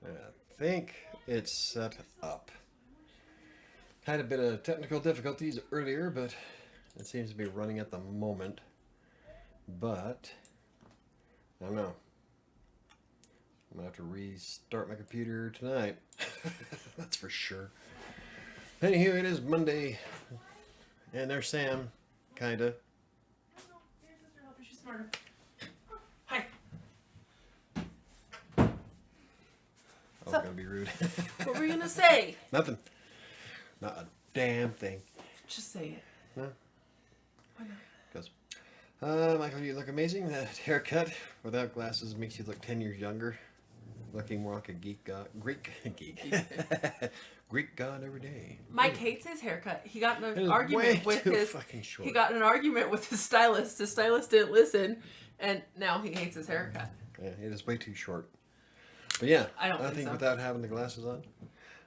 I think it's set up. Had a bit of technical difficulties earlier, but it seems to be running at the moment. But I don't know. I'm gonna have to restart my computer tonight. That's for sure. Anywho, it is Monday, and there's Sam, kinda. She's smarter. Hi. I was gonna be rude. What were you gonna say? Nothing. Not a damn thing. Just say it. No. Why not? Because, Michael, you look amazing. That haircut without glasses makes you look 10 years younger. Looking more like a Greek god every day. Mike hates his haircut. He got in It an is argument way with too his. fucking short. He got in an argument with his stylist. His stylist didn't listen, and now he hates his haircut. Yeah, it is way too short. But yeah, I don't think so. without having the glasses on.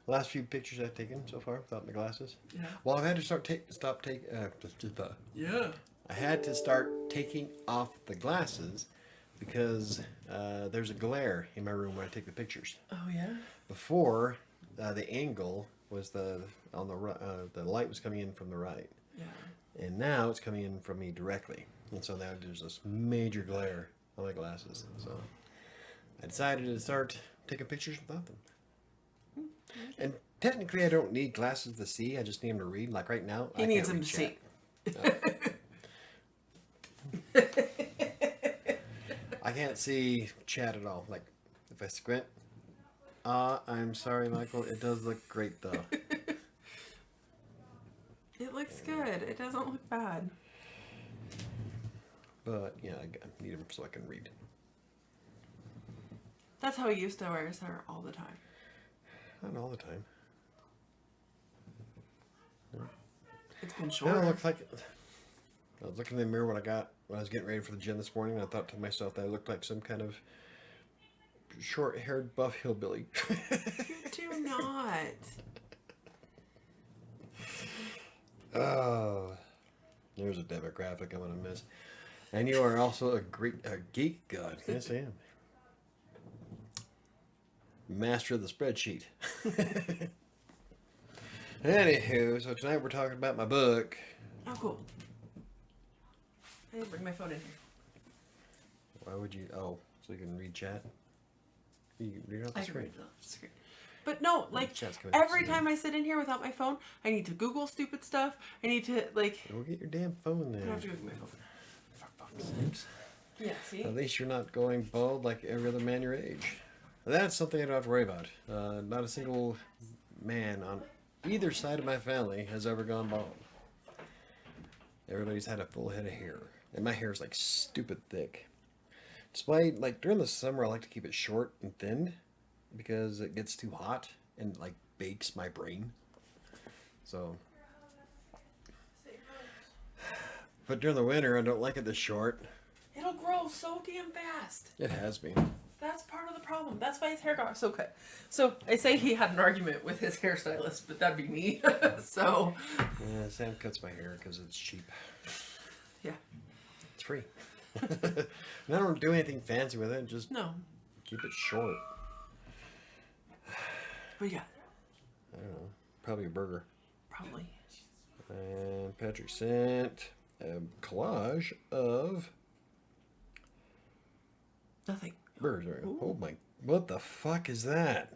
The last few pictures I've taken so far without my glasses. Yeah. Well, I've had to stop taking. Yeah. I had to start taking off the glasses because there's a glare in my room when I take the pictures. Oh yeah. Before, the angle was the light was coming in from the right, Yeah. and now it's coming in from me directly, and so now there's this major glare on my glasses. So I decided to start taking pictures without them. And technically, I don't need glasses to see. I just need them to read. Like right now, He I needs can't them to read chat. I can't see chat at all. Like if I squint. I'm sorry, Michael. It does look great though. It looks good. It doesn't look bad. But yeah, I need them so I can read. That's how he used to wear his hair all the time. Not all the time. It's been Yeah, shorter. it looks like. I was looking in the mirror when I was getting ready for the gym this morning, and I thought to myself that I looked like some kind of short-haired buff hillbilly. Do not. Oh, there's a demographic I'm gonna miss. And you are also a geek god. Yes, I am. Master of the spreadsheet. Anywho, so tonight we're talking about my book. Oh, cool. I didn't bring my phone in here. Why would you? Oh, so you can read chat? You can read it off the I can screen. read it off the screen. But no, like, Chat's coming every soon. time I sit in here without my phone, I need to Google stupid stuff. I need to, like... Go get your damn phone I then. have to go get my phone. For fuck's sakes. Yeah, see? At least you're not going bald like every other man your age. That's something I don't have to worry about. Not a single man on either side of my family has ever gone bald. Everybody's had a full head of hair. And my hair is like stupid thick. Despite, like, during the summer I like to keep it short and thin because it gets too hot and, like, bakes my brain. So... But during the winter I don't like it this short. It'll grow so damn fast. It has been. That's part of the problem. That's why his hair got so cut. So, I say he had an argument with his hairstylist, but that'd be me. So... Yeah, Sam cuts my hair because it's cheap. Yeah. It's free. And I don't do anything fancy with it. Just No. keep it short. What do you got? I don't know. Probably a burger. Probably. And Patrick sent a collage of Nothing. burgers. Right? Ooh. Oh my! What the fuck is that?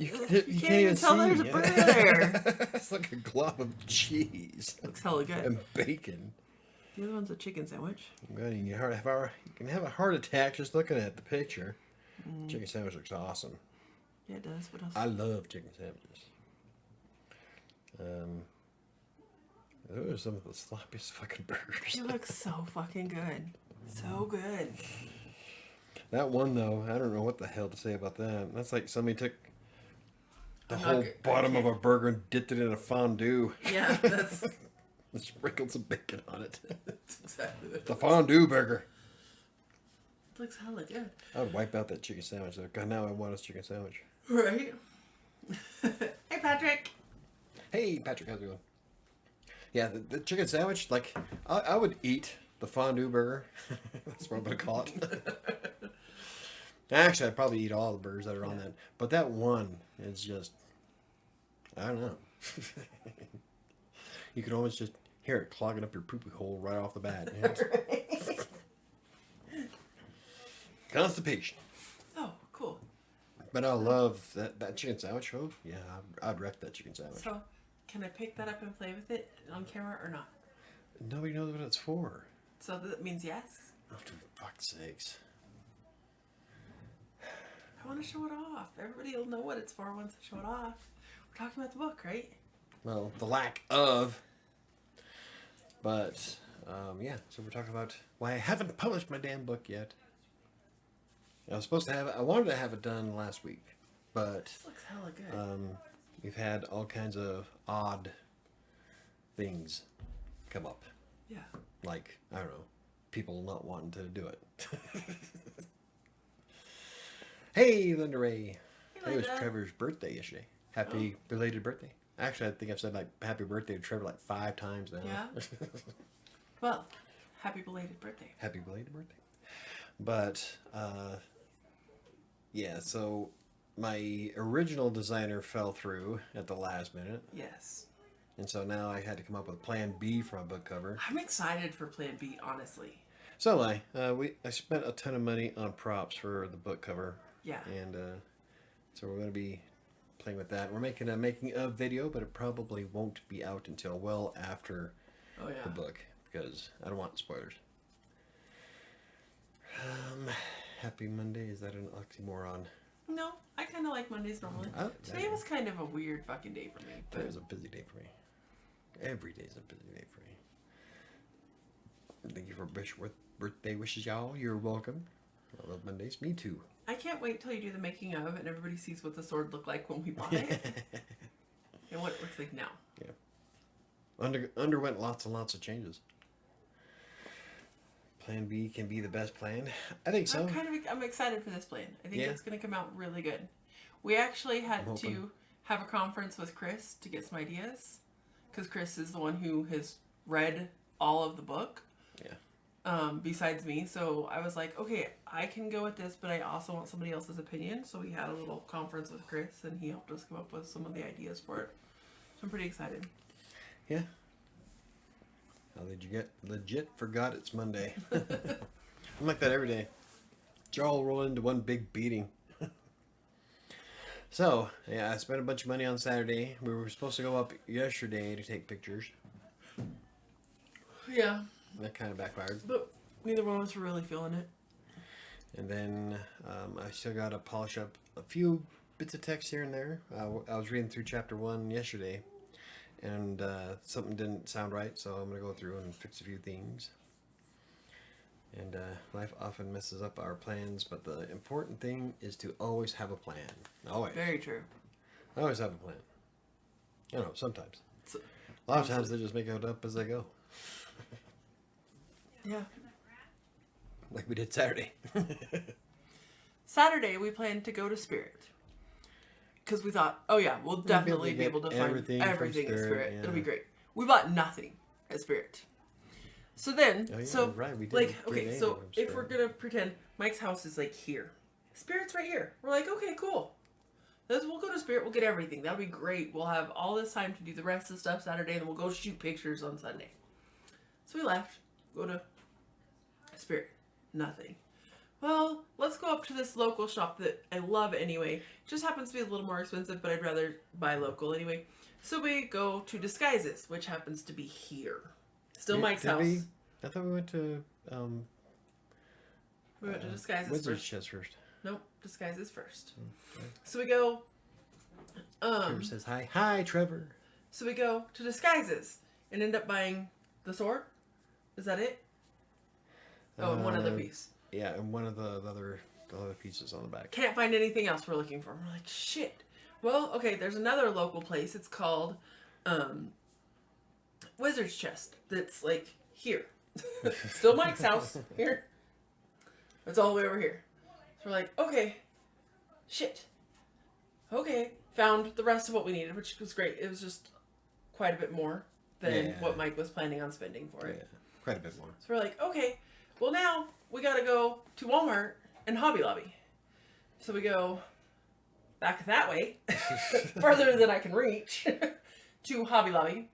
You can't even tell there's a see. burger there. It's like a glob of cheese Looks hella good. and bacon. The other one's a chicken sandwich. God, you can have a heart attack just looking at the picture. Chicken sandwich looks awesome. Yeah, it does. What else? I love chicken sandwiches. Those are some of the sloppiest fucking burgers. It looks so fucking good. So good. That one though, I don't know what the hell to say about that. That's like somebody took the I'm whole not g- I bottom of a can't- burger and dipped it in a fondue. Yeah, that's And sprinkled some bacon on it. that's exactly what it The is. fondue burger. It looks hella good. I would wipe out that chicken sandwich though. God, now I want a chicken sandwich. Right? Hey, Patrick. Hey, Patrick, how's it going? Yeah, the chicken sandwich, like, I would eat the fondue burger. That's what I'm going to call it. Actually, I'd probably eat all the burgers that are on Yeah. that. But that one is just, I don't know. You can almost just hear it clogging up your poopy hole right off the bat. Constipation. Oh, cool. But I love that chicken sandwich. Oh, yeah, I'd wreck that chicken sandwich. So, can I pick that up and play with it on camera or not? Nobody knows what it's for. So that means yes. Oh, for fuck's sakes. I want to show it off. Everybody will know what it's for once I show it off. We're talking about the book, right? Well, the lack of. But, yeah, so we're talking about why I haven't published my damn book yet. I wanted to have it done last week, but This looks hella good. we've had all kinds of odd things come up. Yeah. Like, I don't know, people not wanting to do it. Hey, Linda Ray. Hey, It was Linda. Trevor's birthday yesterday. Happy belated birthday. Actually, I think I've said like happy birthday to Trevor like 5 times now. Yeah? Well, happy belated birthday. Happy belated birthday. But, yeah, so my original designer fell through at the last minute. Yes. And so now I had to come up with plan B for my book cover. I'm excited for Plan B, honestly. So am I. I spent a ton of money on props for the book cover. Yeah. And so we're going to be playing with that. We're making a making of video, but it probably won't be out until well after Oh, yeah. the book because I don't want spoilers. Happy Monday. Is that an oxymoron? No, I kind of like Mondays normally. Oh, Today yeah. was kind of a weird fucking day for me. But Today was a busy day for me. Every day is a busy day for me. Thank you for birthday wishes, y'all. You're welcome. I love Mondays. Me too. I can't wait till you do the making of and everybody sees what the sword looked like when we bought it and what it looks like now. Underwent lots and lots of changes. Plan B can be the best plan. I think so. I'm excited for this plan. I think Yeah. it's going to come out really good. We actually had I'm hoping. to have a conference with Chris to get some ideas because Chris is the one who has read all of the book. Yeah. Besides me, so I was like, okay, I can go with this, but I also want somebody else's opinion. So we had a little conference with Chris, and he helped us come up with some of the ideas for it. So I'm pretty excited. Yeah. How did you get legit forgot it's Monday? I'm like that every day. Jaw will roll into one big beating. So, yeah, I spent a bunch of money on Saturday. We were supposed to go up yesterday to take pictures. Yeah, That kind of backfired. but neither one of us were really feeling it. And then I still got to polish up a few bits of text here and there. I was reading through chapter 1 yesterday, and something didn't sound right, so I'm going to go through and fix a few things. And life often messes up our plans, but the important thing is to always have a plan. Always. Very true. Always have a plan. I don't know, sometimes. So, A lot of times they just make it up as they go. yeah. Like we did Saturday. Saturday, we planned to go to Spirit. Because we thought, oh yeah, we'll definitely be able to find everything from everything at Spirit, Spirit. yeah. It'll be great. We bought nothing at Spirit. So then, Oh, yeah, so right, we didn't like, bring okay, anything so from if we're Spirit. gonna pretend Mike's house is like here, Spirit's right here. We're like, okay, cool. We'll go to Spirit. We'll get everything. That'll be great. We'll have all this time to do the rest of the stuff Saturday, and then we'll go shoot pictures on Sunday. So we left. Go to Spirit. Nothing. Well, let's go up to this local shop that I love anyway. It just happens to be a little more expensive, but I'd rather buy local anyway. So we go to Disguises, which happens to be here. Still Mike's Did house. we? I thought we went to We went to Disguises Wizard's first. Chest first. Nope, Disguises first. Okay. So we go. Trevor says hi. Hi, Trevor. So we go to Disguises and end up buying the sword. Is that it? Oh, and one other piece. Yeah, and one of the other pieces on the back. Can't find anything else we're looking for. We're like, shit. Well, okay, there's another local place. It's called Wizard's Chest. That's like here. Still Mike's house. Here. It's all the way over here. So we're like, okay. Shit. Okay. Found the rest of what we needed, which was great. It was just quite a bit more than Yeah. what Mike was planning on spending for it. Yeah, quite a bit more. So we're like, okay, well now we gotta go to Walmart and Hobby Lobby. So we go back that way, farther than I can reach, to Hobby Lobby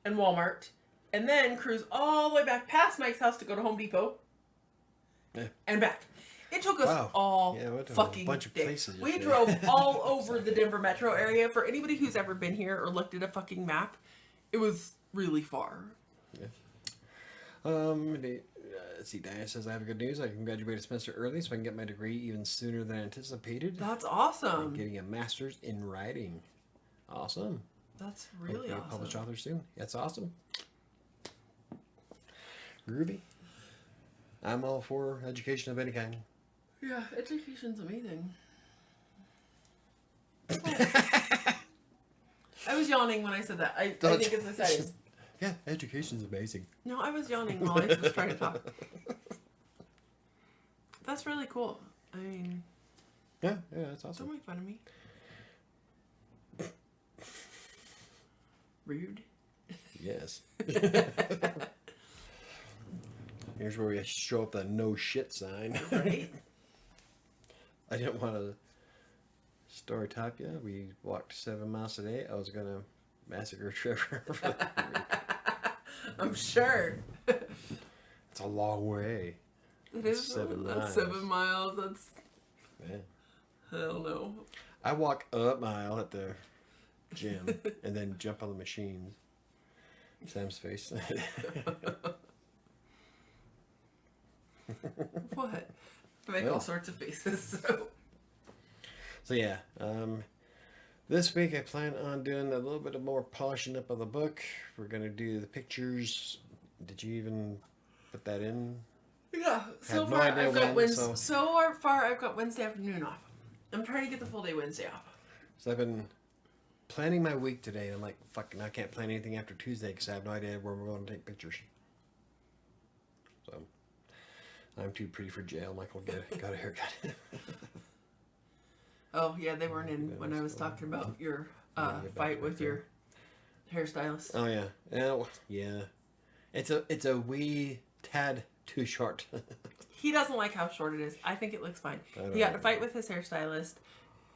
and Walmart, and then cruise all the way back past Mike's house to go to Home Depot, and back. It took us all fucking bunch of day. places We yesterday. drove all over the Denver metro area. For anybody who's ever been here or looked at a fucking map, it was really far. Yeah. Let's see, Diana says, I have good news. I can graduate a semester early so I can get my degree even sooner than anticipated. That's awesome. I'm getting a master's in writing. Awesome. That's really awesome. Published author soon. That's awesome. Groovy. I'm all for education of any kind. Yeah, education's amazing. I was yawning when I said that. I think it's exciting. Yeah, education's amazing. No, I was yawning while I was trying to talk. That's really cool. I mean... Yeah, that's awesome. Don't make fun of me. Rude. Yes. Here's where we show up the no shit sign. Right? I didn't want to story top you. We walked 7 miles today. I was going to massacre Trevor. I'm sure. It's a long way. It is 7 miles. That's 7 miles. That's... Yeah. Hell no. I walk a mile at the gym and then jump on the machines. Sam's face. What? I make all sorts of faces, So yeah, this week I plan on doing a little bit of more polishing up of the book. We're gonna do the pictures. Did you even put that in? Yeah. So far I've got Wednesday afternoon off. I'm trying to get the full day Wednesday off. So I've been planning my week today. I'm like, fucking, I can't plan anything after Tuesday because I have no idea where we're going to take pictures. So I'm too pretty for jail. Michael got a haircut. Oh yeah, they weren't in when I was talking about your fight with your hairstylist. Oh yeah, yeah. It's a wee tad too short. He doesn't like how short it is. I think it looks fine. He got in a fight with his hairstylist,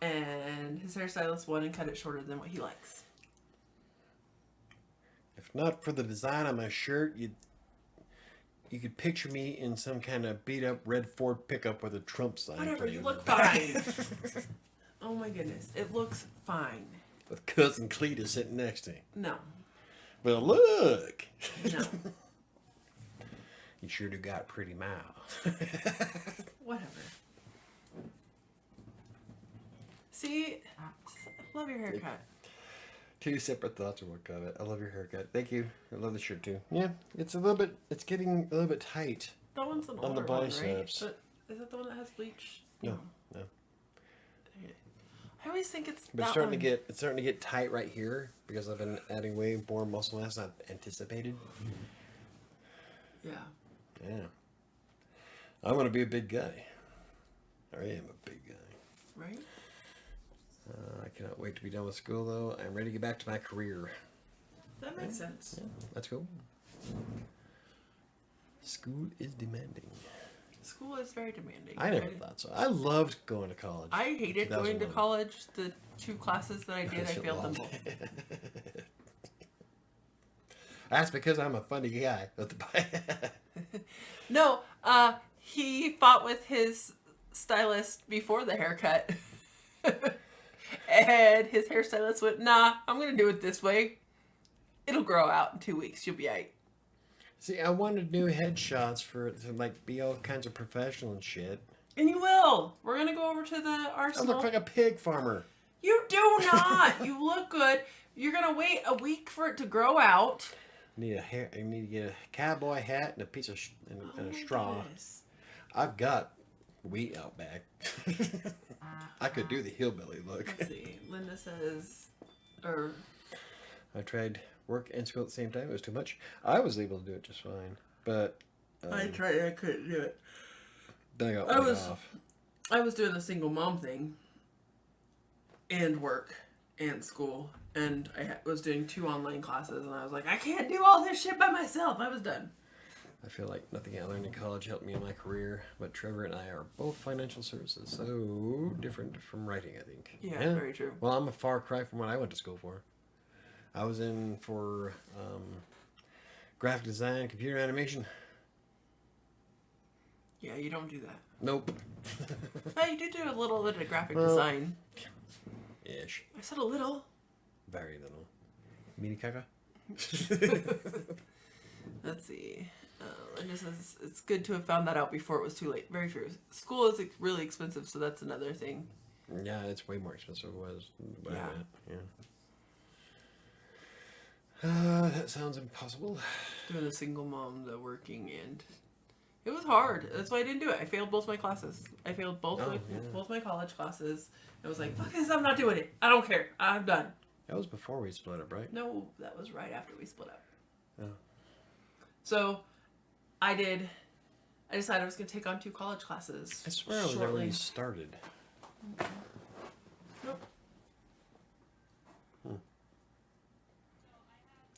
and his hairstylist won and cut it shorter than what he likes. If not for the design on my shirt, you could picture me in some kind of beat up red Ford pickup with a Trump sign. Whatever, you look fine. Oh my goodness, it looks fine. With cousin Cletus sitting next to him. No. Well, look. No. You sure do got a pretty mouth. Whatever. See, I love your haircut. Two separate thoughts of one comment. I love your haircut. Thank you. I love the shirt too. Yeah, it's getting a little bit tight. That one's an on the older one, biceps. right? But is that the one that has bleach? No. I always think it's But it's starting to get tight right here because I've been adding way more muscle mass than I anticipated. Yeah. Yeah. I want to be a big guy. I am a big guy. Right? I cannot wait to be done with school, though. I'm ready to get back to my career. That makes sense. Yeah, that's cool. School is demanding. School is very demanding. I never thought so. I loved going to college. I hated going to college. The 2 classes that I did, I failed them both. That's because I'm a funny guy. No, he fought with his stylist before the haircut. And his hairstylist went, nah, I'm going to do it this way. It'll grow out in 2 weeks. You'll be right. See, I wanted new headshots for it to like be all kinds of professional and shit. And you will. We're going to go over to the arsenal. I look like a pig farmer. You do not. You look good. You're going to wait a week for it to grow out. I need to get a cowboy hat and a piece of and a straw. Goodness. I've got wheat out back. I could do the hillbilly look. Let's see. Linda says, I tried work and school at the same time. It was too much. I was able to do it just fine, but I tried. I couldn't do it. Then I got laid off. I was doing the single mom thing, and work, and school, and I was doing 2 online classes, and I was like, I can't do all this shit by myself. I was done. I feel like nothing I learned in college helped me in my career, but Trevor and I are both financial services, so different from writing, I think. Yeah, very true. Well, I'm a far cry from what I went to school for. I was in for graphic design, computer animation. Yeah, you don't do that. Nope. Hey, you did do a little bit of graphic Well, design. Ish. I said a little. Very little. Mini caca? Let's see. It just says it's good to have found that out before it was too late. Very true. School is really expensive, so that's another thing. Yeah, it's way more expensive than it was when I went. Yeah. That sounds impossible. Doing a single mom, the working, and it was hard. That's why I didn't do it. I failed both my classes. I failed both my college classes. I was like, fuck this, I'm not doing it. I don't care. I'm done. That was before we split up, right? No, that was right after we split up. Oh. So, I decided I was going to take on 2 college classes. I swear I was there when you started. Nope.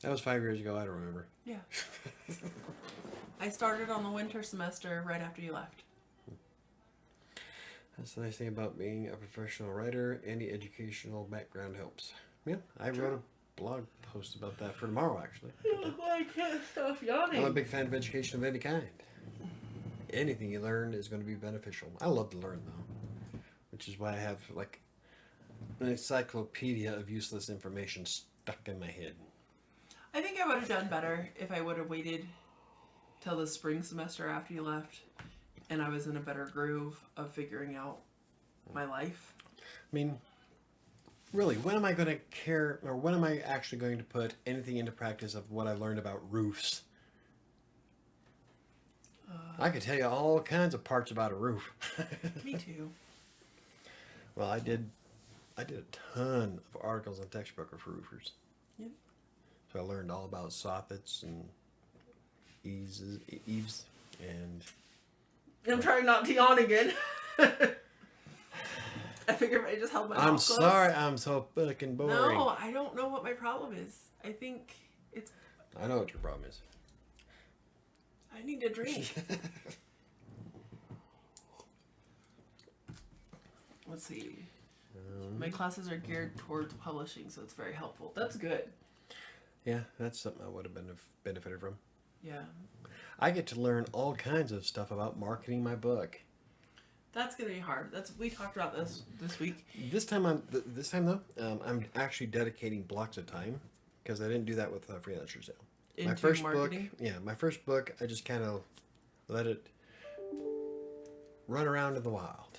That was 5 years ago, I don't remember. Yeah. I started on the winter semester right after you left. That's the nice thing about being a professional writer. Any educational background helps. Yeah, I wrote a blog post about that for tomorrow, actually. I can't stop yawning. I'm a big fan of education of any kind. Anything you learn is going to be beneficial. I love to learn, though, which is why I have, like, an encyclopedia of useless information stuck in my head. I think I would have done better if I would have waited till the spring semester after you left and I was in a better groove of figuring out my life. I mean, really, when am I going to care, or when am I actually going to put anything into practice of what I learned about roofs? I could tell you all kinds of parts about a roof. Me too. Well, I did a ton of articles on Textbooker for roofers. Yep. So I learned all about soffits and eaves, and I'm trying not to yawn again. I figured I just held my mouth I'm closed. sorry, I'm so fucking boring. No, I don't know what my problem is. I think it's... I know what your problem is. I need a drink. Let's see. My classes are geared towards publishing, so it's very helpful. That's good. Yeah, that's something I would have benefited from. Yeah. I get to learn all kinds of stuff about marketing my book. That's gonna be hard. We talked about this week. This time though, I'm actually dedicating blocks of time because I didn't do that with Freelancer Sale. Into My first marketing? my first book, I just kind of let it run around in the wild.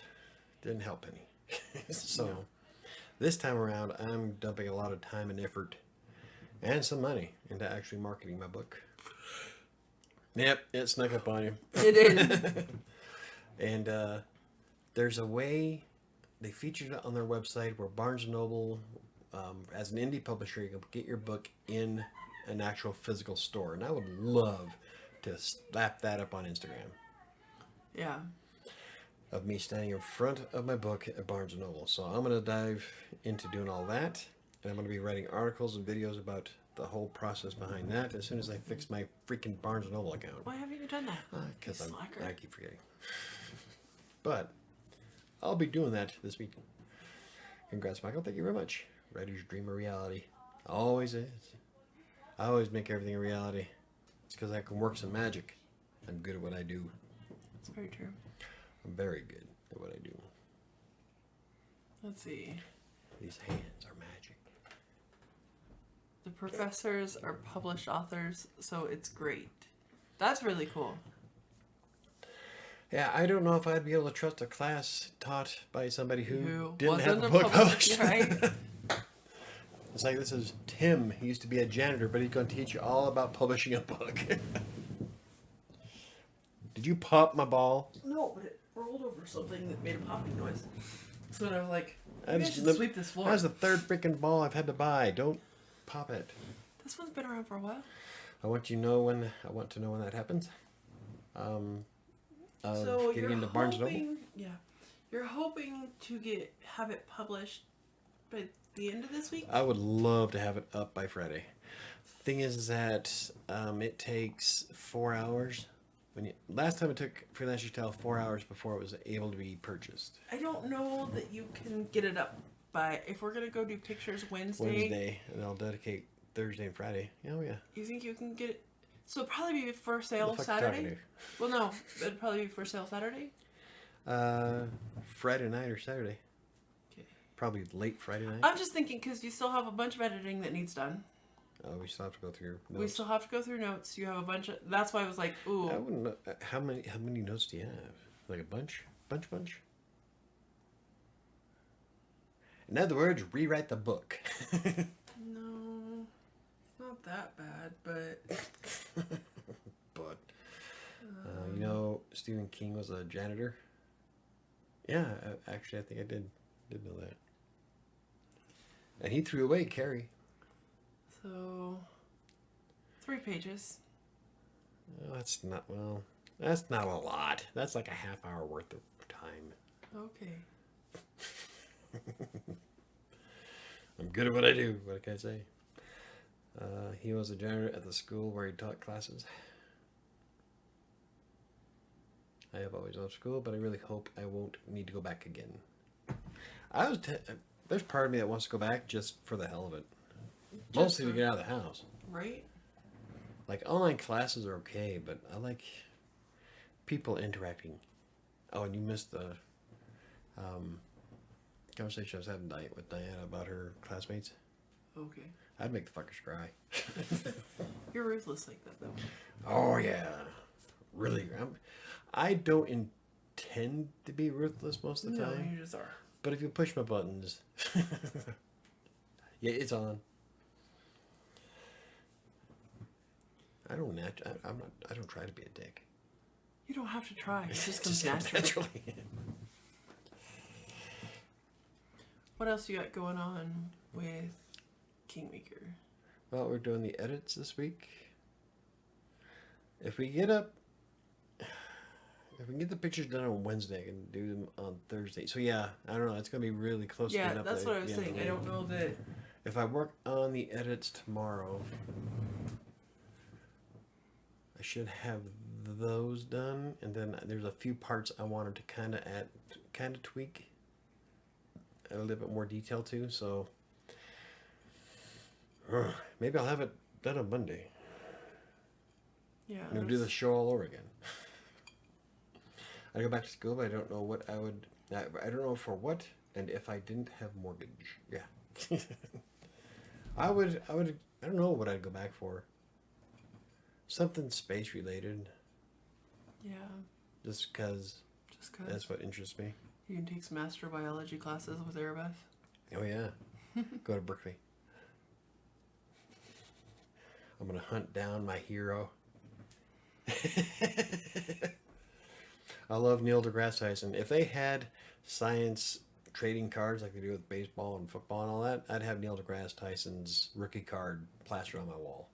Didn't help any. So this time around, I'm dumping a lot of time and effort and some money into actually marketing my book. Yep, it snuck up on you. It is. And there's a way, they featured it on their website where Barnes & Noble, as an indie publisher, you can get your book in an actual physical store. And I would love to slap that up on Instagram. Yeah. Of me standing in front of my book at Barnes & Noble. So I'm going to dive into doing all that. And I'm going to be writing articles and videos about the whole process behind that as soon as I fix my freaking Barnes & Noble account. Why haven't you done that? Because I keep forgetting. But I'll be doing that this week. Congrats, Michael. Thank you very much. Writer's dream a reality. Always is. I always make everything a reality. It's because I can work some magic. I'm good at what I do. That's very true. I'm very good at what I do. Let's see. These hands are magic. The professors are published authors, so it's great. That's really cool. Yeah, I don't know if I'd be able to trust a class taught by somebody who didn't wasn't have a a book published. Right? It's like, this is Tim. He used to be a janitor, but he's going to teach you all about publishing a book. Did you pop my ball? No, but it rolled over something that made a popping noise. So then I was like, I maybe I should sweep this floor. That's the third freaking ball I've had to buy. Don't pop it. This one's been around for a while. I want to know when that happens. So getting you're into Barnes & Noble. hoping, you're hoping to have it published by the end of this week. I would love to have it up by Friday. Thing is that it takes 4 hours last time it took Freelance Tell 4 hours before it was able to be purchased. I don't know that you can get it up by, if we're going to go do pictures Wednesday, and I'll dedicate Thursday and Friday. Oh, yeah. You think you can get it? So it'll probably be for sale Saturday? Well, no. It'd probably be for sale Saturday? Friday night or Saturday. Okay. Probably late Friday night. I'm just thinking because you still have a bunch of editing that needs done. Oh, we still have to go through notes. We still have to go through notes. You have a bunch of... That's why I was like, ooh. I wouldn't know. How many notes do you have? Like a bunch? Bunch? In other words, rewrite the book. No. It's not that bad, but... But... you know, Stephen King was a janitor? Yeah, actually, I think I did know that. And he threw away Carrie. So... 3 pages. Oh, that's not a lot. That's like a half hour worth of time. Okay. I'm good at what I do. What can I say? He was a janitor at the school where he taught classes. I have always loved school, but I really hope I won't need to go back again. There's part of me that wants to go back just for the hell of it. Mostly to get out of the house. Right? Like, online classes are okay, but I like people interacting. Oh, and you missed the conversation I was having with Diana about her classmates. Okay. I'd make the fuckers cry. You're ruthless like that, though. Oh, yeah. Really. I don't intend to be ruthless most of the time. No, you just are. But if you push my buttons... Yeah, it's on. I don't try to be a dick. You don't have to try. It just comes naturally. What else you got going on with Kingmaker? Well, we're doing the edits this week. If we get the pictures done on Wednesday, I can do them on Thursday. So yeah, I don't know. It's gonna be really close. Yeah, to up that's what I was saying. I don't know that. If I work on the edits tomorrow, I should have those done, and then there's a few parts I wanted to kind of tweak, add a little bit more detail to. So maybe I'll have it done on Monday. Yeah. I'm gonna do the show all over again. I go back to school, but I don't know what I don't know for what, and if I didn't have mortgage, yeah. I don't know what I'd go back for. Something space related. Yeah. Just cause. That's what interests me. You can take some astrobiology classes with Erebeth. Oh yeah. Go to Berkeley. I'm gonna hunt down my hero. I love Neil deGrasse Tyson. If they had science trading cards like they do with baseball and football and all that, I'd have Neil deGrasse Tyson's rookie card plastered on my wall.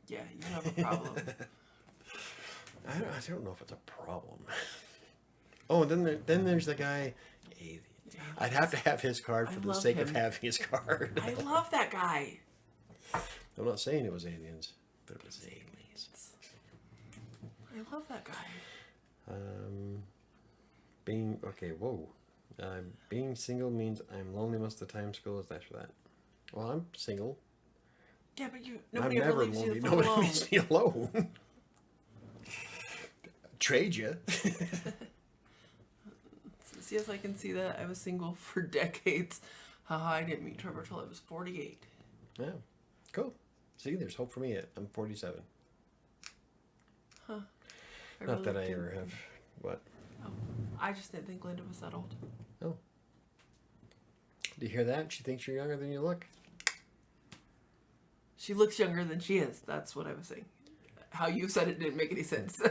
Yeah, you have a problem. I don't know if it's a problem. Oh, and then there's the guy. I'd have to have his card for the sake of having his card. I love that guy. I'm not saying it was aliens, but it was aliens. I love that guy. Being single means I'm lonely most of the time. School is nice for that. Well, I'm single. Yeah, but nobody I'm ever never leaves lonely. you Nobody alone. leaves me alone. Trade you. Yes, I can see that. I was single for decades. Haha, I didn't meet Trevor till I was 48. Yeah, cool. See, there's hope for me. I'm 47. Huh. Not that I ever have. What? Oh, I just didn't think Linda was that old. Oh. Do you hear that? She thinks you're younger than you look. She looks younger than she is. That's what I was saying. How you said it didn't make any sense.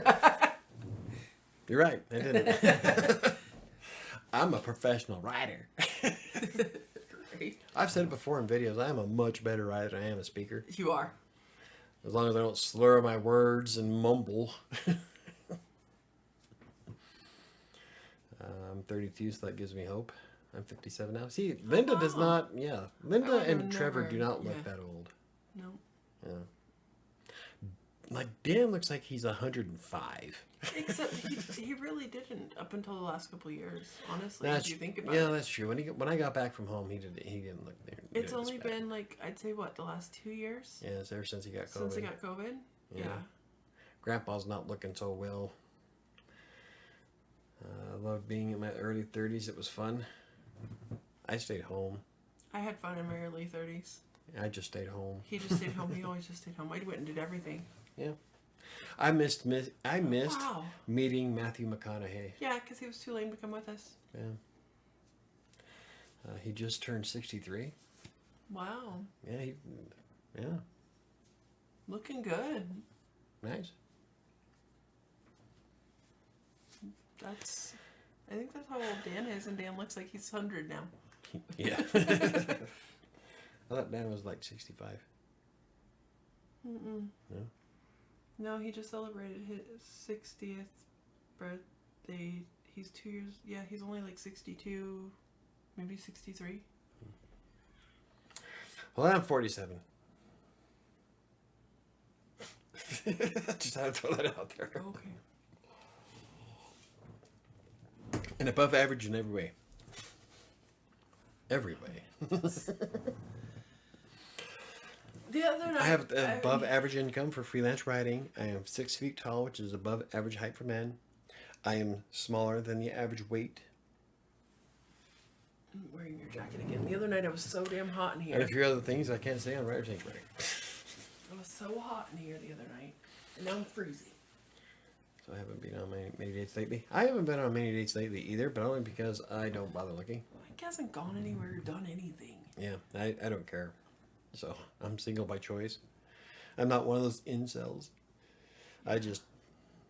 You're right. I didn't. I'm a professional writer. Great. I've said it before in videos. I am a much better writer than I am a speaker. You are. As long as I don't slur my words and mumble. I'm 32, so that gives me hope. I'm 57 now. See, Linda does not. Yeah, Linda and Trevor do not look that old. No. Yeah. like Dan looks like he's 105. Except he really didn't up until the last couple of years. Honestly, That's, if you think about yeah, it. that's true. When I got back from home, he didn't look there. It's only been like, I'd say what, the last 2 years? Yeah, it's ever since he got COVID. Since he got COVID? Yeah. Grandpa's not looking so well. I loved being in my early 30s. It was fun. I stayed home. I had fun in my early 30s. I just stayed home. He just stayed home. He always just stayed home. I went and did everything. Yeah. I missed Wow. meeting Matthew McConaughey. Yeah, because he was too lame to come with us. Yeah. He just turned 63. Wow. Yeah. Looking good. Nice. I think that's how old Dan is, and Dan looks like he's 100 now. Yeah. I thought Dan was like 65. Mm-mm. No? No, he just celebrated his 60th birthday. He's 2 years... Yeah, he's only like 62, maybe 63. Well, I'm 47. Just had to throw that out there. Okay. And above average in every way. Every way. The other night... I have above average income for freelance writing. I am 6 feet tall, which is above average height for men. I am smaller than the average weight. I'm wearing your jacket again. The other night I was so damn hot in here. And a few other things I can't say on WriterSanctuary. I was so hot in here the other night. And now I'm freezing. So I haven't been on many dates lately. I haven't been on many dates lately either, but only because I don't bother looking. Mike hasn't gone anywhere or done anything. Yeah, I don't care. So I'm single by choice. I'm not one of those incels. I just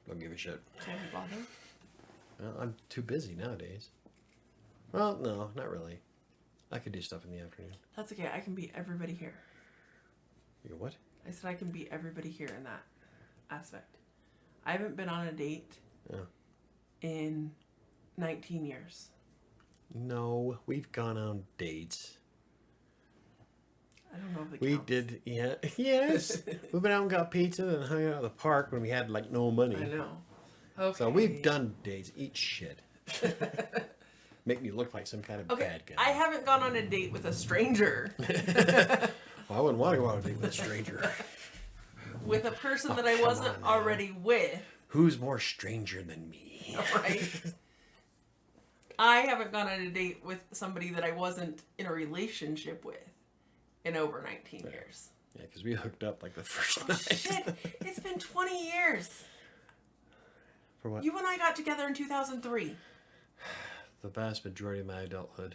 don't give a shit. Can't be bothered. Well, I'm too busy nowadays. Well, no, not really. I could do stuff in the afternoon. That's okay. I can beat everybody here. You what? I said I can beat everybody here in that aspect. I haven't been on a date in 19 years. No, we've gone on dates. I don't know if it We counts. did, yeah, yes. We went out and got pizza and hung out at the park when we had like no money. I know. Okay. So we've done dates. Eat shit. Make me look like some kind of bad guy. I haven't gone on a date with a stranger. Well, I wouldn't want to go on a date with a stranger. With a person that I come wasn't on now. already with. Who's more stranger than me? Right? I haven't gone on a date with somebody that I wasn't in a relationship with in over 19 years. Yeah, because we hooked up like the first Oh, night. shit. It's been 20 years. For what? You and I got together in 2003. The vast majority of my adulthood.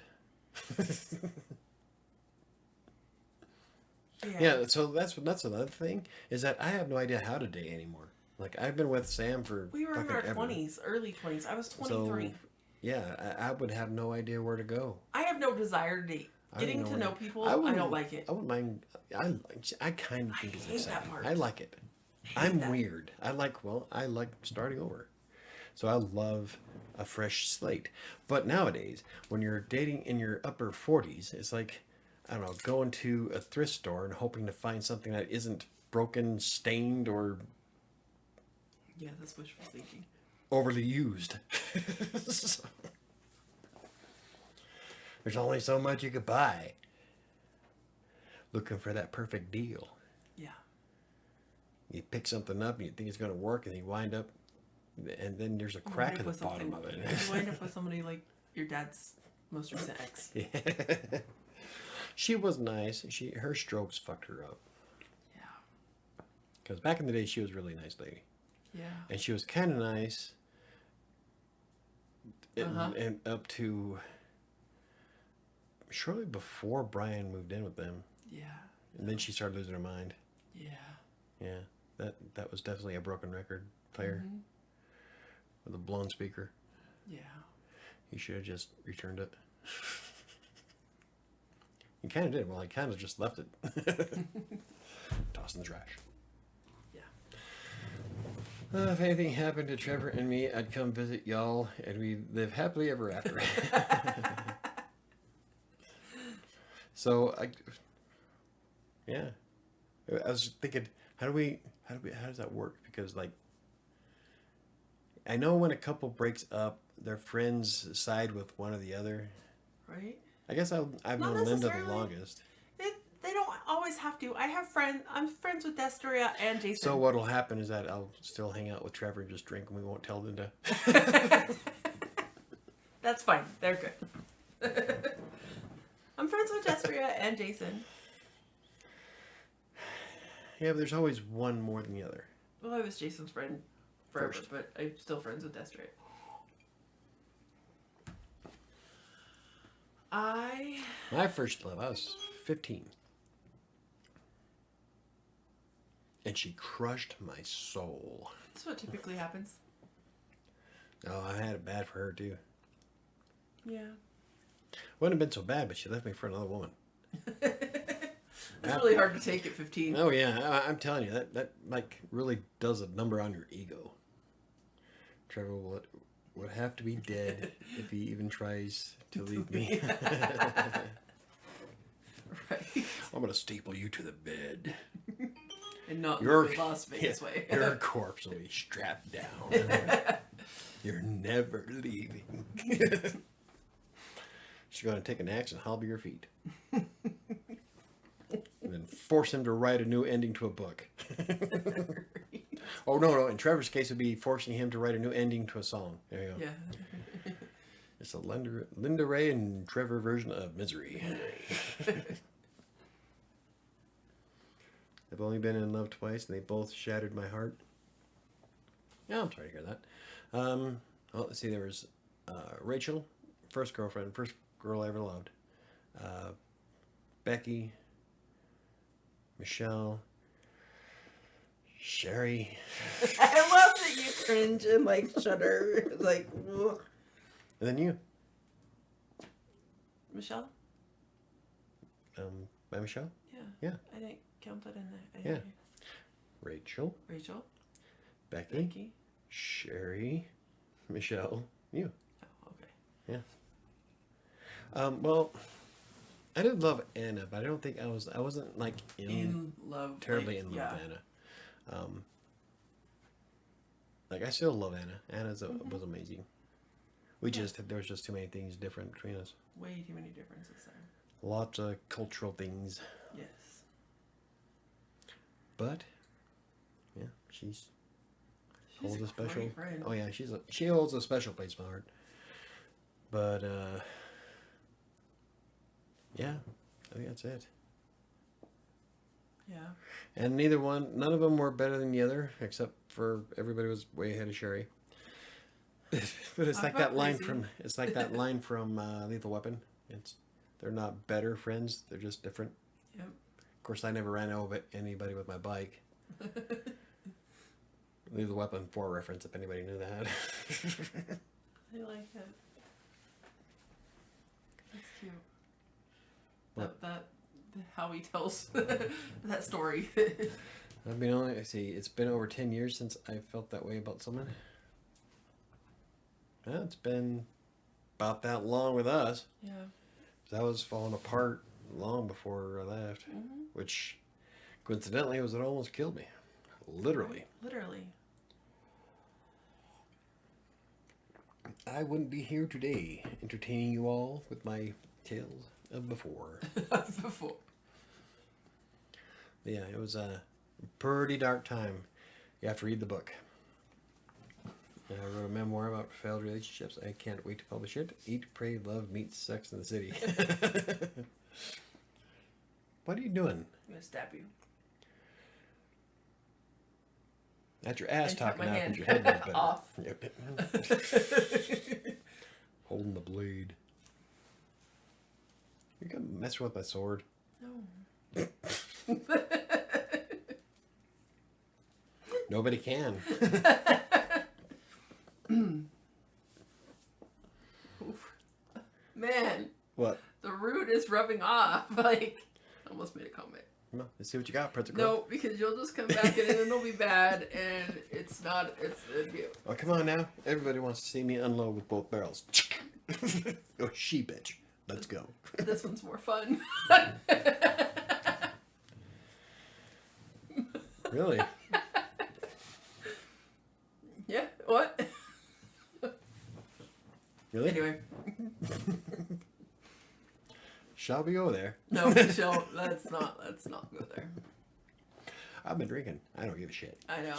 Yeah, so that's another thing, is that I have no idea how to date anymore. Like, I've been with Sam for We were in fucking our ever. 20s, early 20s. I was 23. So, yeah, I would have no idea where to go. I have no desire to date. Getting to know people, I wouldn't- don't like it. I wouldn't mind. I kind of think it's hate that exciting. part. I like it. hate I'm that. weird. I like starting over. So I love a fresh slate. But nowadays, when you're dating in your upper 40s, it's like, I don't know, going to a thrift store and hoping to find something that isn't broken, stained, or Yeah, that's wishful thinking. overly used. So, there's only so much you could buy. Looking for that perfect deal. Yeah. You pick something up and you think it's going to work, and you wind up, and then there's a crack in the bottom of it. You wind up with somebody like your dad's most recent ex. Yeah. She was nice. Her strokes fucked her up. Yeah. Because back in the day, she was a really nice lady. Yeah. And she was kind of nice. Uh-huh. And up to shortly before Brian moved in with them. Yeah. And then she started losing her mind. Yeah. Yeah. That was definitely a broken record player Mhm. with a blown speaker. Yeah. He should have just returned it. He kind of did. Well, he kind of just left it. Tossed in the trash. Yeah. If anything happened to Trevor and me, I'd come visit y'all, and we'd live happily ever after. So, I was thinking, how do how does that work? Because like, I know when a couple breaks up, their friends side with one or the other. Right? I guess I've Not known Linda the necessarily. longest. They don't always have to. I have friends. I'm friends with Desteria and Jason. So what'll happen is that I'll still hang out with Trevor and just drink, and we won't tell Linda. That's fine. They're good. I'm friends with Desteria and Jason. Yeah, but there's always one more than the other. Well, I was Jason's friend forever, First. but I'm still friends with Desteria. My first love, I was 15. And she crushed my soul. That's what typically happens. Oh, I had it bad for her, too. Yeah. Wouldn't have been so bad, but she left me for another woman. It's really hard to take at 15. Oh, yeah. I'm telling you, that like, really does a number on your ego. Trevor would have to be dead if he even tries to leave me. Right. I'm going to staple you to the bed. And not Your the Las Vegas way. Your corpse will be strapped down. You're never leaving. She's going to take an axe and hobble your feet. And then force him to write a new ending to a book. Oh, no. In Trevor's case, it would be forcing him to write a new ending to a song. There you go. Yeah. It's a Linda Ray and Trevor version of Misery. I've only been in love twice, and they both shattered my heart. Yeah, I'm sorry to hear that. Well, let's see. There was Rachel, first girlfriend, first girl I ever loved. Becky, Michelle, Sherry. I love that you cringe and like shudder. Like, ugh. And then you. Michelle? By Michelle? Yeah. Yeah. I didn't count that in there. Yeah. Rachel, Rachel? Becky, Sherry, Michelle, you. Oh, okay. Yeah. Well, I did love Anna, but I don't think I wasn't like In love. terribly like, in love yeah. with Anna. Like I still love Anna. Anna's was amazing. There was just too many things different between us. Way too many differences there. Lots of cultural things. Yes. But yeah, she's holds a special. Great friend. Oh yeah, she holds a special place in my heart. But yeah, I think that's it. Yeah. And none of them were better than the other, except for everybody was way ahead of Sherry. But it's like that line from Lethal Weapon. They're not better friends; they're just different. Yep. Of course, I never ran over anybody with my bike. Lethal Weapon 4 reference, if anybody knew that. I like it. That's cute. What? That how he tells that story. I've been it's been over 10 years since I felt that way about someone. Well, it's been about that long with us. Yeah. I was falling apart long before I left, which coincidentally was what almost killed me. Literally. Literally. I wouldn't be here today entertaining you all with my tales of before. Before. Yeah, it was a pretty dark time. You have to read the book. And I wrote a memoir about failed relationships. I can't wait to publish it. Eat, Pray, Love, Meet, Sex in the City. What are you doing? I'm gonna stab you. That's your ass And cut talking my out hand because your head knows better. off. Yep. Holding the blade. You're gonna mess with my sword. No. Nobody can. Man, What? the root is rubbing off. Like, I almost made a comment. Come on, let's see what you got, Pretzel Girl. No, because you'll just come back and then it'll be bad, and it's not. It'd be. Oh, come on now. Everybody wants to see me unload with both barrels. Oh, she bitch. Let's go. This one's more fun. Really? What? Really? Anyway. Shall we go there? No, Michelle, let's not go there. I've been drinking. I don't give a shit. I know.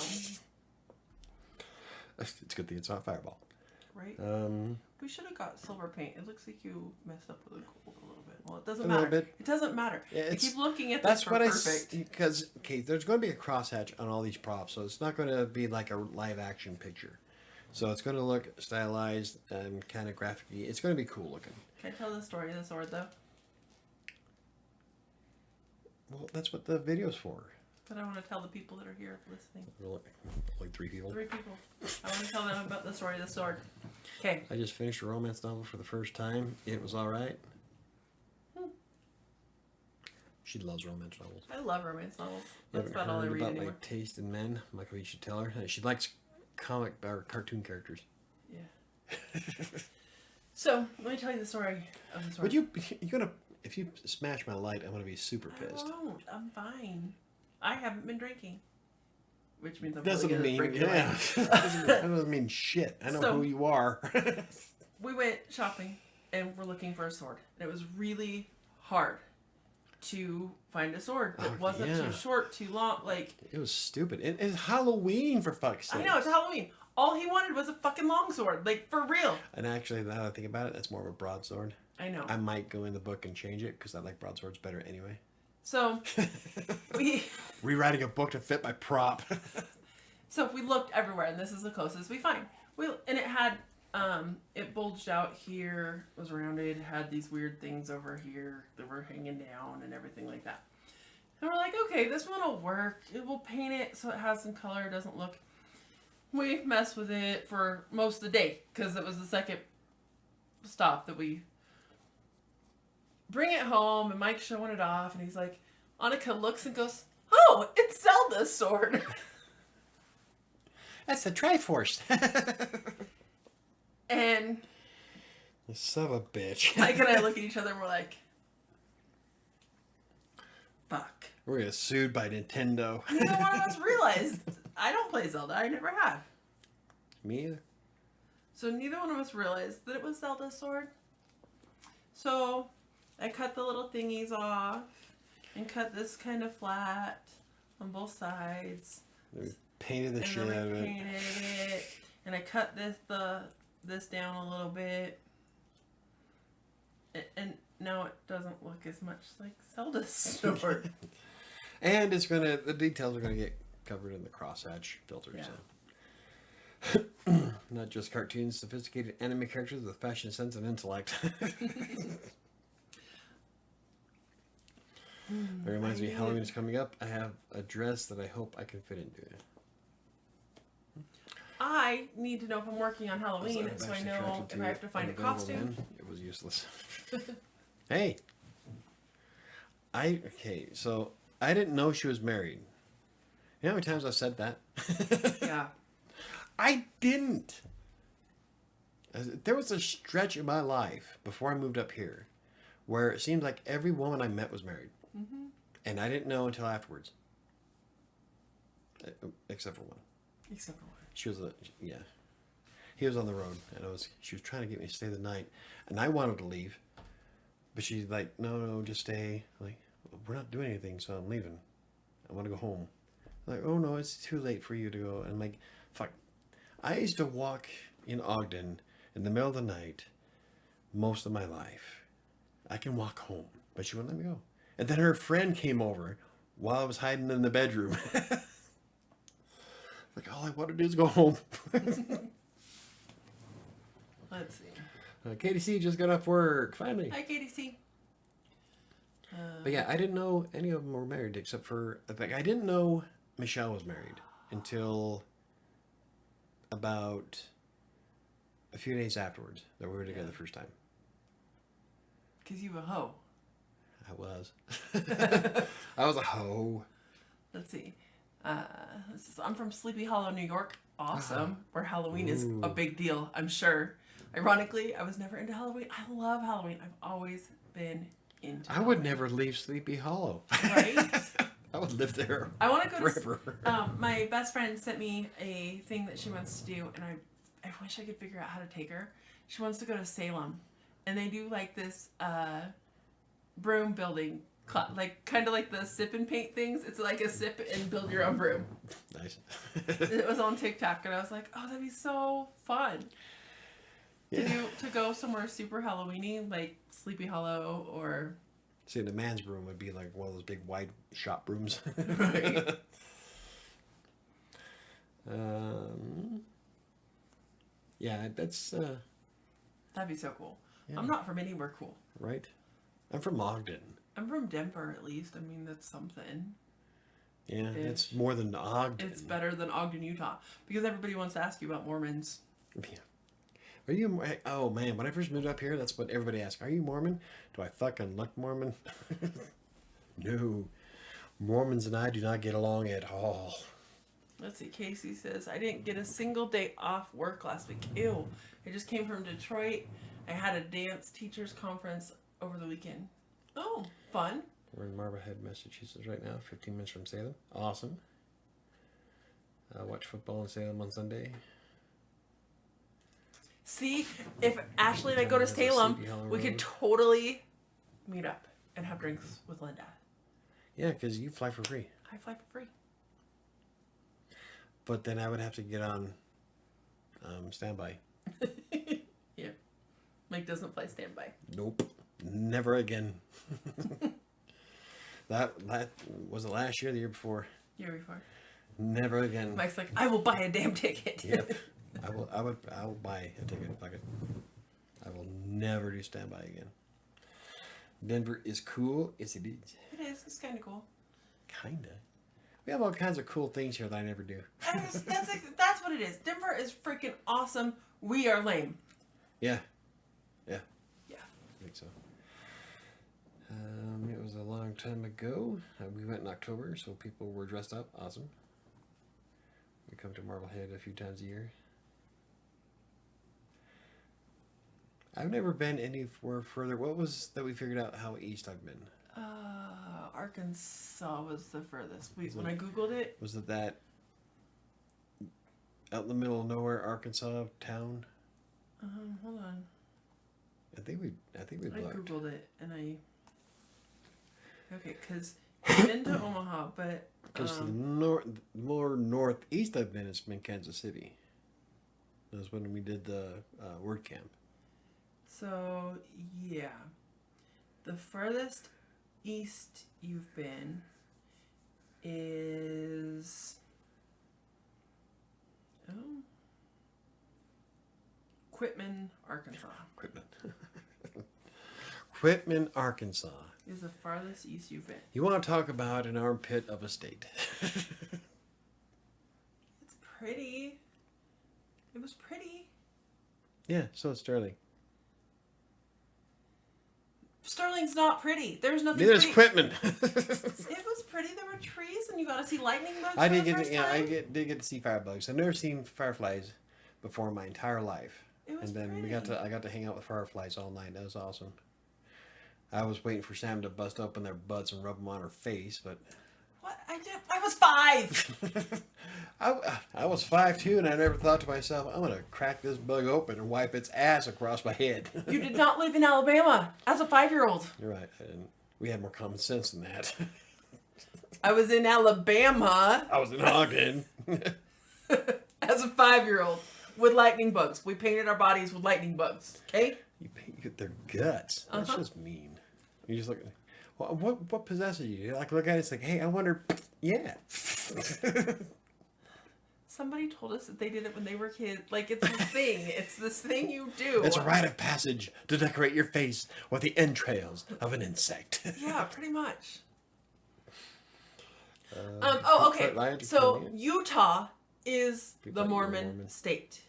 It's a good thing it's not Fireball. Right? Um, We should have got silver paint. It looks like you messed up with the gold a little bit. Well, it doesn't A little matter. bit. It doesn't matter. Yeah, I keep looking at that's this for what perfect. because okay, there's going to be a crosshatch on all these props, so it's not going to be like a live action picture. So it's going to look stylized and kind of graphic-y. It's going to be cool looking. Can I tell the story of the sword, though? Well, that's what the video's for. But I want to tell the people that are here listening. Like 3 people. 3 people. I want to tell them about the story of the sword. Okay. I just finished a romance novel for the first time. It was all right. She loves romance novels. I love romance novels. You That's haven't about all I heard read about anymore. my taste in men? Michael, you should tell her. She likes comic or cartoon characters. Yeah. So, let me tell you the story of the sword. Would you gonna if you smash my light, I'm gonna be super pissed. I won't. I'm fine. I haven't been drinking. Which means I'm Doesn't really mean good at breaking yeah. away. That doesn't mean shit. I know So- who you are. We went shopping and we're looking for a sword. And it was really hard to find a sword that Oh, wasn't yeah. too short, too long. Like, It was stupid. It's Halloween for fuck's sake. I know, it's Halloween. All he wanted was a fucking long sword. Like, for real. And actually, now that I think about it, that's more of a broadsword. I know. I might go in the book and change it because I like broadswords better anyway. So, we Rewriting a book to fit my prop. we looked everywhere, and this is the closest we find. And it had, it bulged out here, was rounded, had these weird things over here that were hanging down and everything like that. And we're like, okay, this one will work. We'll paint it so it has some color. It doesn't look. We messed with it for most of the day because it was the second stop that we bring it home, and Mike's showing it off, and he's like, Annika looks and goes, "Oh, it's Zelda's sword." That's the Triforce. And You son of a bitch. Mike and I look at each other and we're like, fuck. We're gonna get sued by Nintendo. Neither one of us realized. I don't play Zelda. I never have. Me either. So neither one of us realized that it was Zelda's sword. So I cut the little thingies off and cut this kind of flat on both sides. We painted the And shit then out of I it. painted it. And I cut this down a little bit. And now it doesn't look as much like Zelda's sword. And the details are gonna get covered in the crosshatch filter. Yeah. So. Not just cartoons, sophisticated anime characters with fashion sense and intellect. It reminds me, Halloween is coming up. I have a dress that I hope I can fit into. I need to know if I'm working on Halloween, I'm so I actually know attracted if to I have to find a unavailable costume. men. It was useless. Hey. Okay, so I didn't know she was married. You know how many times I've said that? Yeah. I didn't. There was a stretch in my life before I moved up here where it seemed like every woman I met was married. Mm-hmm. And I didn't know until afterwards. Except for one. Except for one. She was yeah. He was on the road, and she was trying to get me to stay the night, and I wanted to leave, but she's like, no, just stay. Like, we're not doing anything, so I'm leaving. I want to go home. I'm like, oh no, it's too late for you to go. And I'm like, fuck. I used to walk in Ogden in the middle of the night most of my life. I can walk home, but she wouldn't let me go. And then her friend came over while I was hiding in the bedroom. Like, all I want to do is go home. Let's see. Katie C just got off work, finally. Hi, Katie C. But yeah, I didn't know any of them were married except for, like, I didn't know Michelle was married until about a few days afterwards that we were together the first time. Because you a hoe. I was. I was a hoe. Let's see. I'm from Sleepy Hollow, New York. Awesome. Where Halloween is a big deal, I'm sure. Ironically, I was never into Halloween. I love Halloween. I've always been into I would never leave Sleepy Hollow. Right? I would live there. I want to go forever. to. My best friend sent me a thing that she wants to do, and I wish I could figure out how to take her. She wants to go to Salem, and they do like this broom building, like kind of like the sip and paint things. It's like a sip and build your own broom. Nice. It was on TikTok, and I was like, oh, that'd be so fun. Yeah. To go somewhere super Halloweeny, like Sleepy Hollow or. See, the man's broom would be like one of those big wide shop brooms. Right. Yeah, that's That'd be so cool. yeah. I'm not from anywhere cool. Right. I'm from Ogden. I'm from Denver, at least. I mean, that's something. Yeah, it's more than Ogden. It's better than Ogden, Utah, because everybody wants to ask you about Mormons. Yeah. Are you? Oh man, when I first moved up here, that's what everybody asked. Are you Mormon? Do I fucking look Mormon? No, Mormons and I do not get along at all. Let's see. Casey says, I didn't get a single day off work last week. Ew. I just came from Detroit. I had a dance teachers conference over the weekend. Oh, fun. We're in Marblehead, Massachusetts right now, 15 minutes from Salem. Awesome. Watch football in Salem on Sunday. See, if Ashley and I go to Salem, we could totally meet up and have drinks with Linda. Yeah, because you fly for free. I fly for free. But then I would have to get on standby. Yeah. Mike doesn't fly standby. Nope. Never again. That was it last year or the year before? Year before. Never again. Mike's like, I will buy a damn ticket. Yep. I will buy a ticket. Fuck it. I will never do standby again. Denver is cool. Yes, it is. It is. It's kind of cool. Kinda. We have all kinds of cool things here that I never do. That's what it is. Denver is freaking awesome. We are lame. Yeah. Yeah. Yeah. I think so. It was a long time ago. We went in October, so people were dressed up. Awesome. We come to Marblehead a few times a year. I've never been anywhere further. What was that we figured out how east I've been? Arkansas was the furthest. When I Googled it. Was it that out in the middle of nowhere, Arkansas town? Hold on. I think we I looked. Googled it and I. Okay, because I've been to Omaha, but. Because the more northeast I've been, it's been Kansas City. That was when we did the word camp. So, yeah. The furthest east you've been is... Quitman, Arkansas. Quitman, Arkansas. Is the farthest east you've been. You want to talk about an armpit of a state. It's pretty. It was pretty. Yeah, so is Sterling. Sterling's not pretty. There's nothing Neither is pretty. Quitman. It was pretty. There were trees, and you got to see lightning bugs. I for did the get first to, yeah, time. did get to see firebugs. I've never seen fireflies before in my entire life. It was and then pretty. I got to hang out with fireflies all night. That was awesome. I was waiting for Sam to bust open their butts and rub them on her face, but What? I was 5. I was 5 too, and I never thought to myself, I'm gonna crack this bug open and wipe its ass across my head. You did not live in Alabama as a 5-year-old. You're right. I didn't. We had more common sense than that. I was in Alabama I was in Ogden. as a 5-year-old with lightning bugs. We painted our bodies with lightning bugs. Okay. You paint their guts. That's just mean. You just look. What possesses you? You like look at it. It's like, hey, I wonder. Yeah. Somebody told us that they did it when they were kids. Like, it's this thing. It's this thing you do. It's a rite of passage to decorate your face with the entrails of an insect. Yeah, pretty much. Okay. So Utah is People the like Mormon state.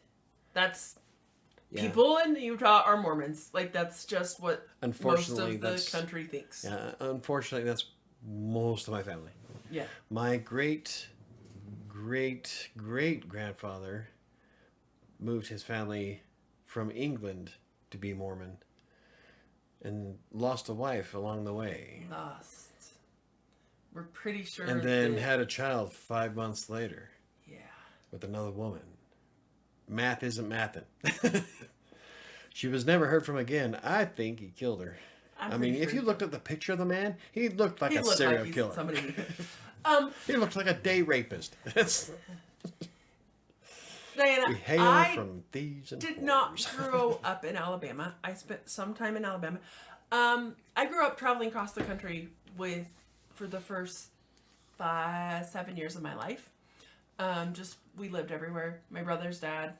That's Yeah. people in Utah are Mormons. Like, that's just what most Unfortunately, of the that's- country thinks. Yeah, unfortunately, that's most of my family. Yeah. My great grandfather moved his family from England to be Mormon and lost a wife along the way. We're pretty sure. And then had a child 5 months later. Yeah. With another woman. Math isn't mathin'. She was never heard from again. I think he killed her. I mean, if you looked at the picture of the man, he looked like a serial killer. He looked like a day rapist. Diana, we hail from thieves and did whores. not grow up in Alabama. I spent some time in Alabama. I grew up traveling across the country for the first 7 years of my life. We lived everywhere. My brother's dad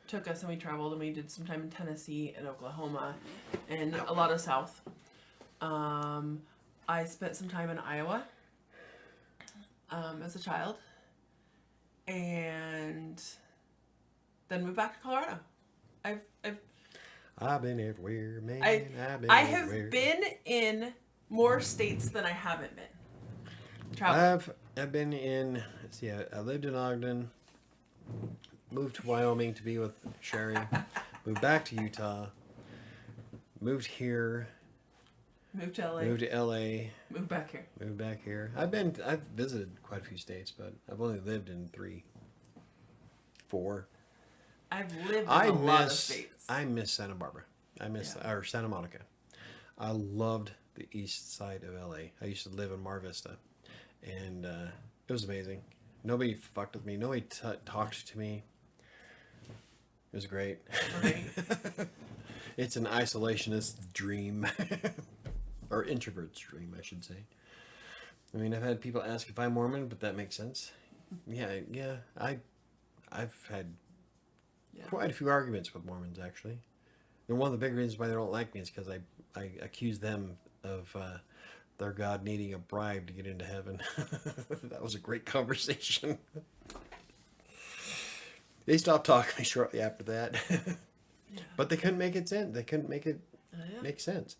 took us and we traveled and we did some time in Tennessee and Oklahoma and a lot of South. I spent some time in Iowa as a child and then moved back to Colorado. I've been everywhere, man. I have been in more states than I haven't been. Traveling. I've been in. See, I lived in Ogden. Moved to Wyoming to be with Sherry. Moved back to Utah. Moved here. Moved to LA. Moved to LA. Moved back here. Moved back here. I've visited quite a few states, but I've only lived in 3, 4. I've lived in a lot of states. I miss Santa Barbara. Or Santa Monica. I loved the east side of LA. I used to live in Mar Vista, and it was amazing. Nobody fucked with me. Nobody talked to me. It was great. Right. It's an isolationist dream. Or introvert's dream, I should say. I mean, I've had people ask if I'm Mormon, but that makes sense. Yeah. I've had quite a few arguments with Mormons, actually. And one of the big reasons why they don't like me is because I accuse them of their God needing a bribe to get into heaven. That was a great conversation. They stopped talking to me shortly after that. But they couldn't make it sense. They couldn't make it make sense.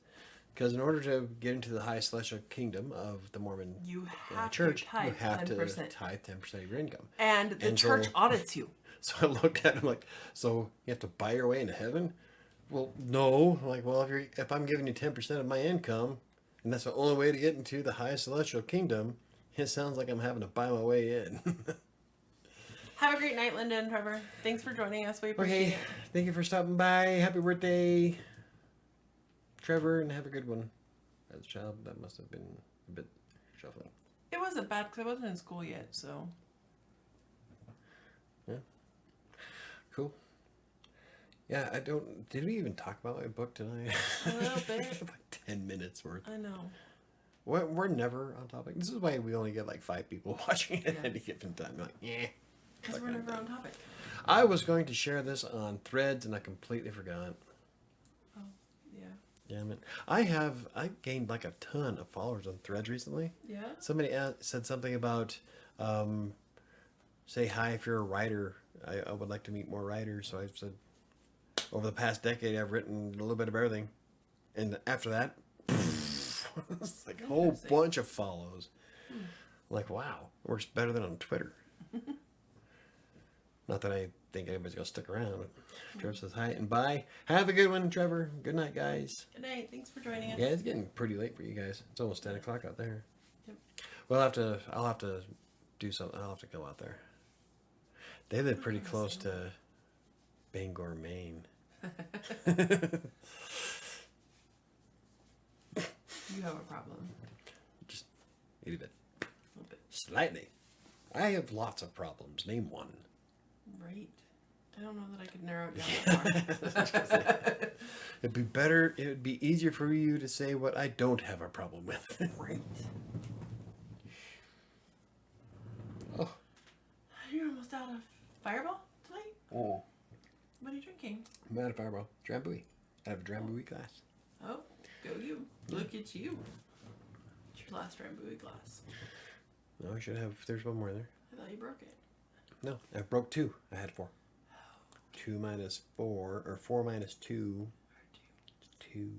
Because in order to get into the high celestial kingdom of the Mormon church, you have to tithe 10% of your income. And the church audits you. So I looked at him like, so you have to buy your way into heaven? Well, no. I'm like, well, if I'm giving you 10% of my income, and that's the only way to get into the high celestial kingdom, it sounds like I'm having to buy my way in. Have a great night, Linda and Trevor. Thanks for joining us. We appreciate it. Thank you for stopping by. Happy birthday, Trevor, and have a good one. As a child, that must have been a bit shuffling. It wasn't bad because I wasn't in school yet, so. Yeah. Cool. Yeah, did we even talk about my book tonight? A little bit. Like 10 minutes worth. I know. We're never on topic. This is why we only get like 5 people watching it at any given time. Like, yeah. Because we're never on topic. I was going to share this on Threads and I completely forgot. Oh, yeah. Damn it. I gained like a ton of followers on Threads recently. Yeah? Somebody said something about, say hi if you're a writer. I would like to meet more writers. So I said, over the past decade, I've written a little bit of everything. And after that, it's like a whole bunch of follows. Like, wow, works better than on Twitter. Not that I think anybody's going to stick around. But Trevor says hi and bye. Have a good one, Trevor. Good night, guys. Good night. Thanks for joining us. Yeah, it's getting pretty late for you guys. It's almost 10 o'clock out there. Yep. Well, I'll have to do something. I'll have to go out there. They live pretty close to Bangor, Maine. You have a problem. Just a little bit. A little bit. Slightly. I have lots of problems. Name one. Right. I don't know that I could narrow it down that far. It would be easier for you to say what I don't have a problem with. Right. Oh. You're almost out of Fireball tonight? Oh. What are you drinking? I'm out of Fireball. Drambuie. I have a Drambuie glass. Oh, go you. Look at you. It's your last Drambuie glass. No, I should have. There's one more there. I thought you broke it. No, I broke 2. I had 4. 2 minus 4, or 4 minus 2. 2.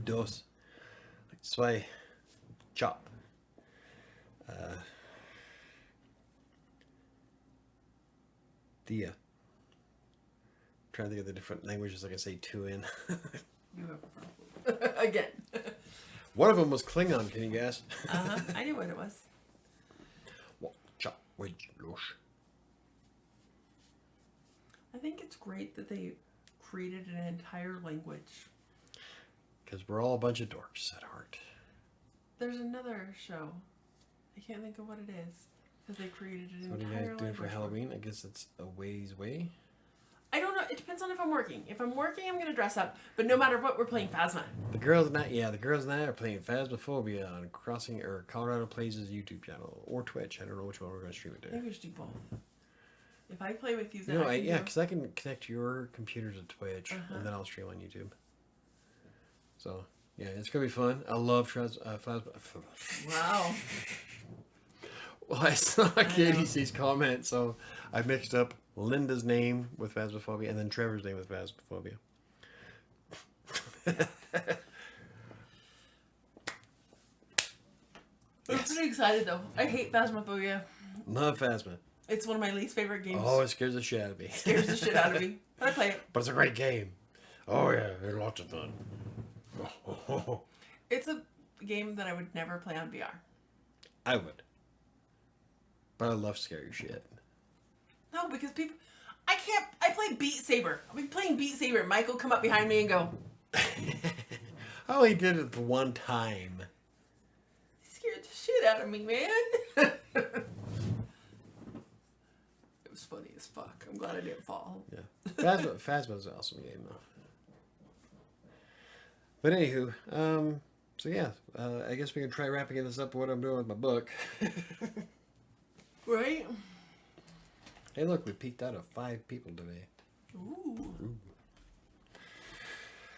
Dos. Zwei. Chop. Dia. Trying to think of the different languages I can say 2 in. You have a problem. Again. One of them was Klingon. Can you guess? I knew what it was. I think it's great that they created an entire language. Because we're all a bunch of dorks at heart. There's another show. I can't think of what it is. Because they created an What are entire you language. guys doing for Halloween? I guess it's a ways away. I don't know. It depends on if I'm working. If I'm working, I'm going to dress up. But no matter what, we're playing Phasma. The girls and I are playing Phasmophobia on Colorado Plays' YouTube channel or Twitch. I don't know which one we're going to stream it I to. think we should do both. If I play with you, then Because I can connect your computer to Twitch and then I'll stream on YouTube. So yeah, it's gonna be fun. I love Phasma. Wow. Well, I saw Katie's comment, so I mixed up Linda's name with Phasmophobia and then Trevor's name with Phasmophobia. I'm pretty excited though. I hate Phasmophobia. Love Phasma. It's one of my least favorite games. Oh, it scares the shit out of me. Scares the shit out of me. But I play it. But it's a great game. Oh yeah, there's lots of fun. It's a game that I would never play on VR. I would. But I love scary shit. No, because people... I play Beat Saber. I'll be playing Beat Saber. Mike will come up behind me and go... I only did it the one time. You scared the shit out of me, man. It was funny as fuck. I'm glad I didn't fall. Yeah. Phasma's an awesome game, though. But anywho, so yeah, I guess we can try wrapping this up what I'm doing with my book. Right? Hey, look, we peaked out of 5 people today. Ooh.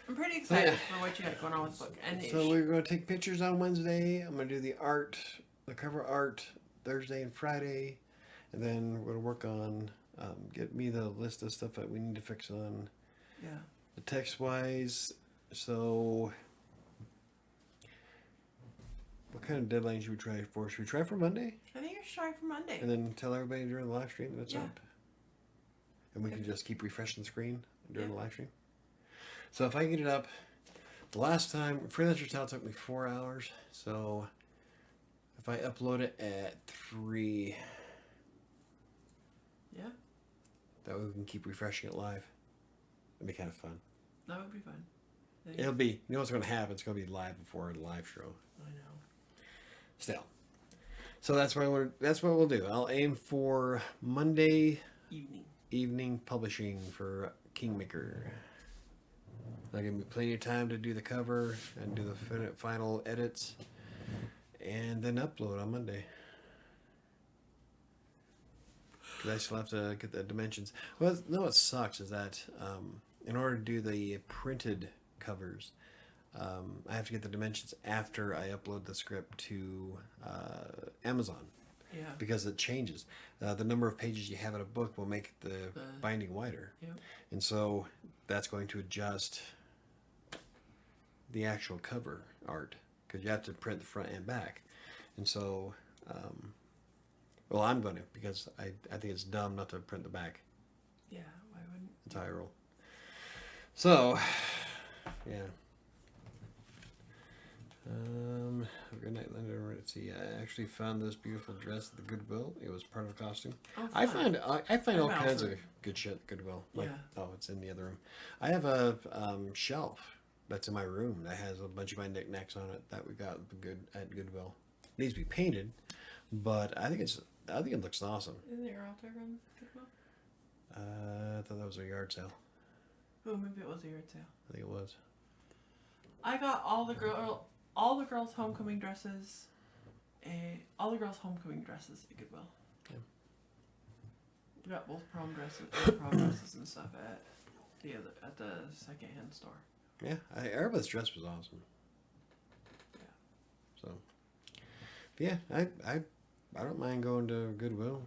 I'm pretty excited for what you got going on with the book. And so we're going to take pictures on Wednesday. I'm going to do the art, the cover art, Thursday and Friday. And then we're going to work on, get me the list of stuff that we need to fix on. Yeah. The text-wise. So, what kind of deadline should we try for? Should we try for Monday? I think you should try for Monday. And then tell everybody during the live stream that it's up? And we can just keep refreshing the screen during the live stream? So if I get it up, the last time, Freelancer Tale took me 4 hours. So, if I upload it at 3... Yeah. That way we can keep refreshing it live. It'd be kind of fun. That would be fun. It'll be, you know what's going to happen? It's going to be live before the live show. I know. Still. So that's what we'll do. I'll aim for Monday evening publishing for Kingmaker. That'll give me plenty of time to do the cover and do the final edits and then upload on Monday. Because I still have to get the dimensions. Well, no, what sucks is that in order to do the printed covers, I have to get the dimensions after I upload the script to Amazon. Yeah. Because it changes. The number of pages you have in a book will make the binding wider. Yep. And so that's going to adjust the actual cover art. Because you have to print the front and back. And so, well, I'm going to, because I think it's dumb not to print the back. Yeah, why wouldn't? Entire roll. So, yeah. Good night, Linda. Let's see. I actually found this beautiful dress at the Goodwill. It was part of a costume. Oh, I find all I'm kinds out of good shit at Goodwill. Like, Yeah. oh, it's in the other room. I have a shelf that's in my room that has a bunch of my knickknacks on it that we got at Goodwill. It needs to be painted, but I think it looks awesome. Isn't your altar from Goodwill? I thought that was a yard sale. Oh, maybe it was a yard sale. I think it was. I got all the girls' homecoming dresses, at Goodwill. Yeah. We got both prom dresses and stuff at the secondhand store. Yeah, Araba's dress was awesome. Yeah. So, yeah, I don't mind going to Goodwill.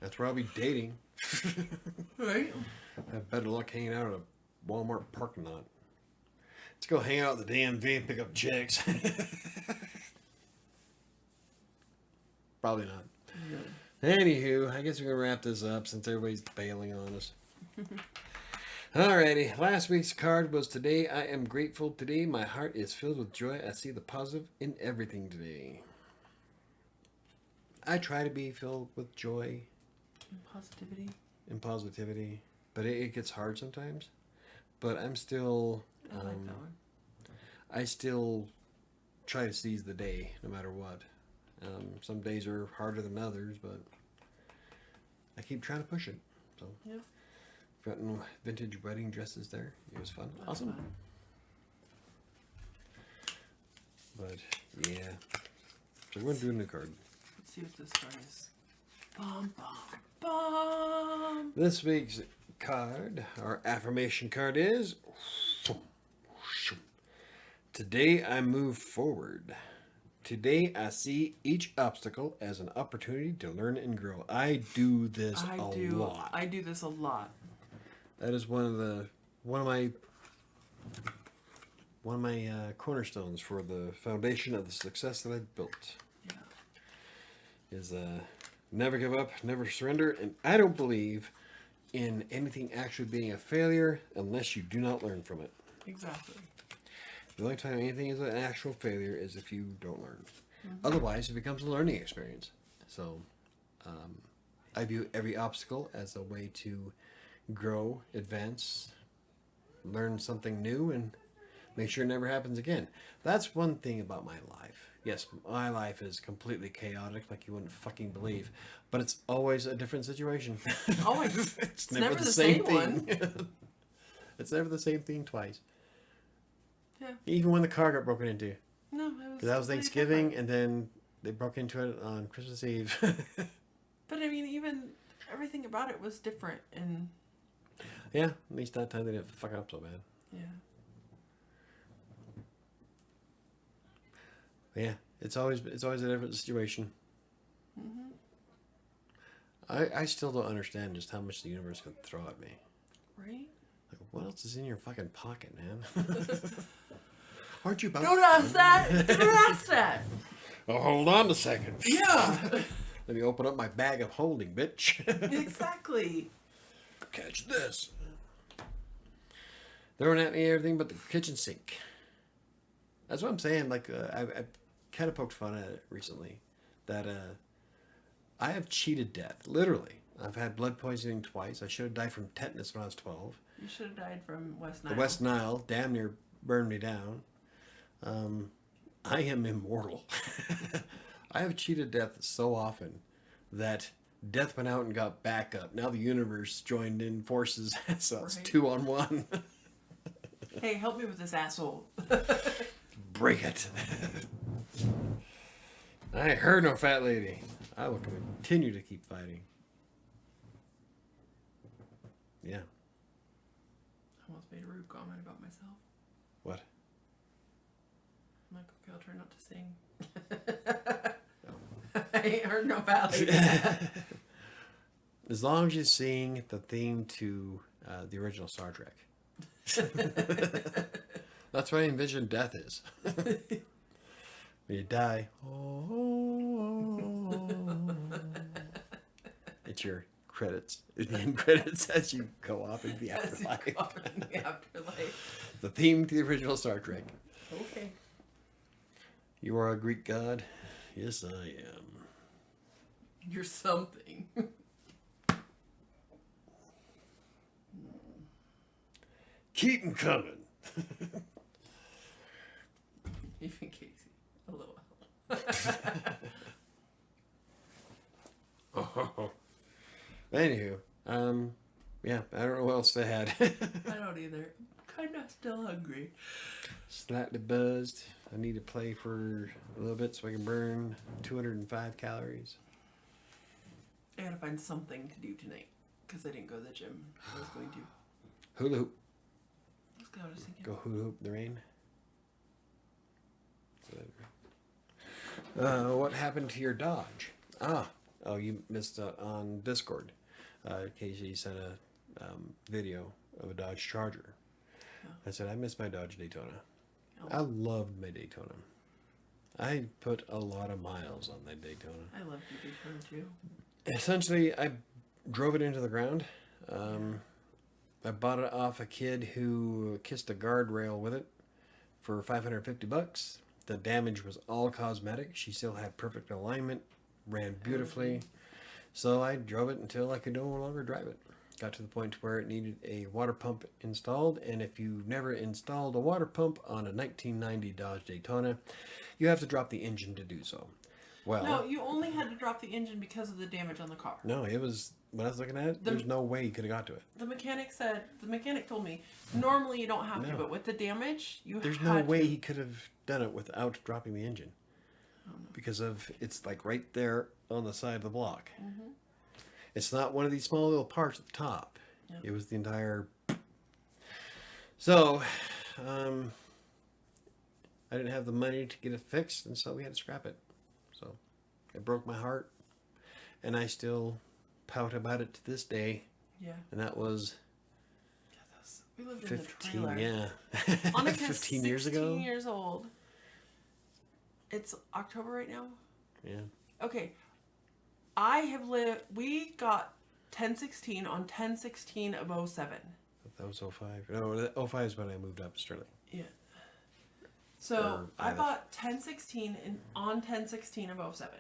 That's where I'll be dating. Right. I have better luck hanging out at a Walmart parking lot. Let's go hang out at the DMV and pick up chicks. Probably not. Yeah. Anywho, I guess we're going to wrap this up since everybody's bailing on us. Alrighty, last week's card was today I am grateful. Today my heart is filled with joy. I see the positive in everything today. I try to be filled with joy And positivity. and positivity, but it gets hard sometimes. But I'm still, I like that one. I still try to seize the day no matter what. Some days are harder than others, but I keep trying to push it. So. Yeah. Got no vintage wedding dresses there. It was fun. That's Awesome. fun. But yeah. So we're going to do a new card. Let's see what this card is. Bum, bum, bum. This week's card, our affirmation card is today I move forward. Today I see each obstacle as an opportunity to learn and grow. I do this a lot. I do this a lot. That is one of my cornerstones for the foundation of the success that I've built. Yeah. Is never give up, never surrender, and I don't believe in anything actually being a failure unless you do not learn from it. Exactly. The only time anything is an actual failure is if you don't learn. Otherwise, it becomes a learning experience. So, I view every obstacle as a way to grow, advance, learn something new, and make sure it never happens again. That's one thing about my life. Yes, my life is completely chaotic, like you wouldn't fucking believe, but it's always a different situation. Always. It's never the same thing. It's never the same thing twice. Yeah. Even when the car got broken into. No, it was. Because that was Thanksgiving, and then they broke into it on Christmas Eve. But I mean, even everything about it was different, and Yeah, at least that time they didn't fuck up so bad. yeah. But yeah, it's always a different situation. Mm-hmm. I still don't understand just how much the universe can throw at me. Right? Like, what else is in your fucking pocket, man? Aren't you about? Don't ask that. Don't ask that. Oh, hold on a second. Yeah. Let me open up my bag of holding, bitch. Exactly. Catch this. Throwing at me everything but the kitchen sink. That's what I'm saying. Like, I kind of poked fun at it recently. That I have cheated death. Literally. I've had blood poisoning twice. I should have died from tetanus when I was 12. You should have died from West Nile. The West Nile damn near burned me down. I am immortal. I have cheated death so often that death went out and got back up. Now the universe joined in forces, so it's Right. 2-on-1. Hey, help me with this asshole. Break it. I heard no fat lady. I will continue to keep fighting. Yeah. I almost made a rude comment about myself. What? I'm like, okay, I'll try not to sing. I ain't heard no valley. As long as you sing the theme to the original Star Trek. That's what I envision death is. When you die, it's your credits. The end credits as you go off into the As you afterlife. go off in the afterlife. The theme to the original Star Trek. Okay. You are a Greek god? Yes, I am. You're something. Keep 'em coming. Even Casey. A little. Oh. Anywho, yeah, I don't know what else they had. I don't either. I'm kind of still hungry. Slightly buzzed. I need to play for a little bit so I can burn 205 calories. I gotta find something to do tonight because I didn't go to the gym. I was going to. Hula hoop. Let's go. I was thinking. Go hula hoop in the rain. What happened to your Dodge? Oh, you missed out on Discord. Casey sent a video of a Dodge Charger. Yeah. I said, I miss my Dodge Daytona. Oh. I loved my Daytona. I put a lot of miles on that Daytona. I love your Daytona too. Essentially, I drove it into the ground. I bought it off a kid who kissed a guardrail with it for $550. The damage was all cosmetic. She still had perfect alignment, ran beautifully. So I drove it until I could no longer drive it. Got to the point where it needed a water pump installed, and if you've never installed a water pump on a 1990 Dodge Daytona, you have to drop the engine to do so. Well, No, you only had to drop the engine because of the damage on the car. no, it was, when I was looking at it, there's no way you could have got to it. The mechanic told me, normally you don't have to, No. but with the damage, There's no way he could have done it without dropping the engine. Because of, it's like right there on the side of the block. Mm-hmm. It's not one of these small little parts at the top. Yep. It was the entire. So, I didn't have the money to get it fixed, and so we had to scrap it. So, it broke my heart, and I still pout about it to this day. Yeah. And that was We lived 15, in the trailer. yeah. Annika's 15 years ago. 16 years old. It's October right now? Yeah. Okay. We got 1016 on 1016 of 07. That was 05. No, 05 is when I moved up to Sterling. Yeah. So Or I either. bought 1016 on 1016 of 07.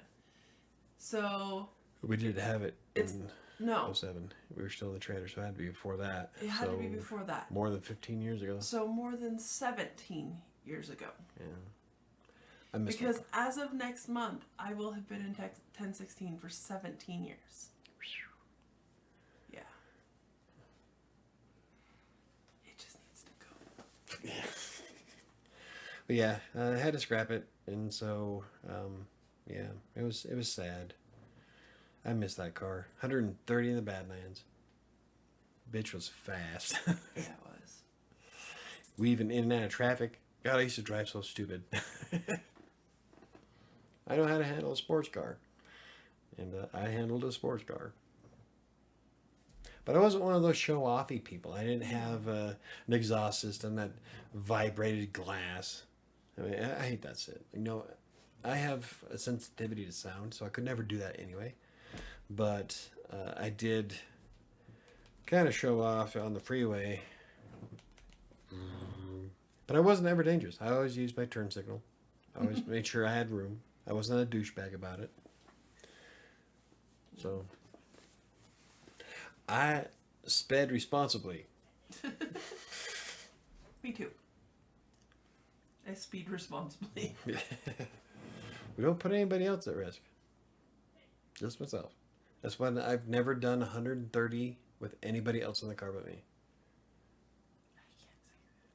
So We did have it It's- in no, 07. We were still in the trailer, so it had to be before that. it had to be So, before that. more than 15 years ago. So more than 17 years ago. Yeah. I miss my Because car. as of next month, I will have been in 1016 for 17 years. Yeah. It just needs to go. But yeah, I had to scrap it, and so yeah, it was sad. I miss that car. 130 in the Badlands. Bitch was fast. Yeah, it was. Weaving in and out of traffic. God, I used to drive so stupid. I know how to handle a sports car, and I handled a sports car. But I wasn't one of those show-offy people. I didn't have an exhaust system that vibrated glass. I mean, I hate that shit. You know, I have a sensitivity to sound, so I could never do that anyway. But I did kind of show off on the freeway. But I wasn't ever dangerous. I always used my turn signal. I always made sure I had room. I wasn't a douchebag about it. So I sped responsibly. Me too. I speed responsibly. We don't put anybody else at risk. Just myself. That's why I've never done 130 with anybody else in the car but me.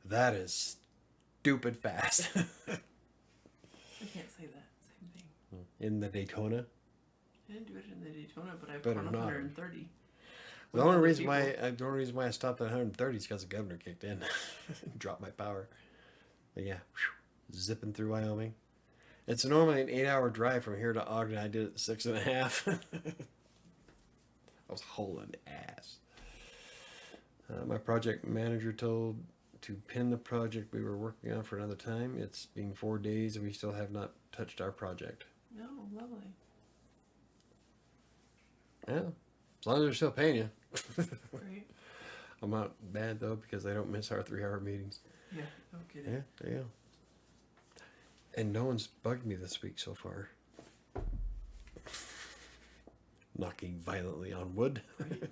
That is stupid fast. I can't say that. Same thing. In the Daytona. I didn't do it in the Daytona, but I've Better gone not. 130. The only reason why I stopped at 130 is because the governor kicked in, dropped my power. But yeah, zipping through Wyoming. It's normally an 8-hour drive from here to Ogden. I did it in 6.5. I was hauling ass. My project manager told to pin the project we were working on for another time. It's been 4 days and we still have not touched our project. No, lovely. Yeah, as long as they're still paying you. Right? I'm not bad though because I don't miss our 3-hour meetings. Yeah, no kidding. Yeah, there you go. And no one's bugged me this week so far. Knocking violently on wood. Right.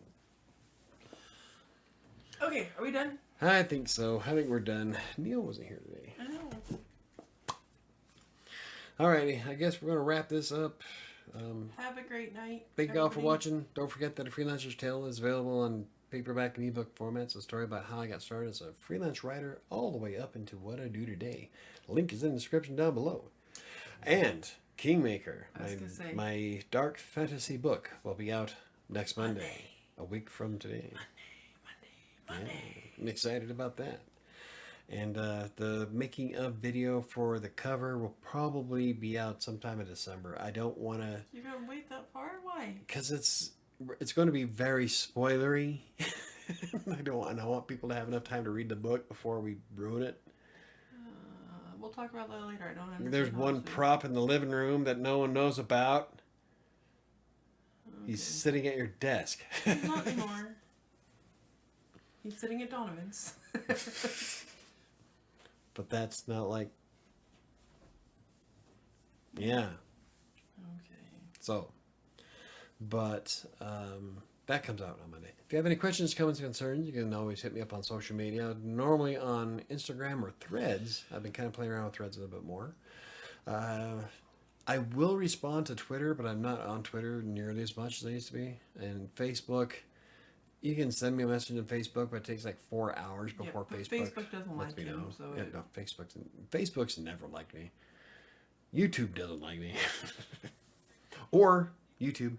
Okay, are we done? I think so. I think we're done. Neil wasn't here today. I know. Alrighty, I guess we're going to wrap this up. Have a great night. Thank you all for everybody. watching. Don't forget that A Freelancer's Tale is available on paperback and ebook formats. A story about how I got started as a freelance writer all the way up into what I do today. Link is in the description down below. And Kingmaker, I was gonna say. my dark fantasy book, will be out next Monday. A week from today. Monday. I'm excited about that. And the making of video for the cover will probably be out sometime in December. I don't want to, You're gonna wait that far? Why? because it's going to be very spoilery. I want people to have enough time to read the book before we ruin it. We'll talk about that later. I don't understand. There's how one to- prop in the living room that no one knows about. He's sitting at your desk. Not anymore. He's sitting at Donovan's. But that's not like... Yeah. Okay. So, but that comes out on Monday. If you have any questions, comments, concerns, you can always hit me up on social media. Normally on Instagram or Threads. I've been kind of playing around with Threads a little bit more. I will respond to Twitter, but I'm not on Twitter nearly as much as I used to be. And Facebook, you can send me a message on Facebook, but it takes like 4 hours before but Facebook. Facebook doesn't lets like me you, know. so Yeah, no, Facebook's never liked me. YouTube doesn't like me. Or YouTube.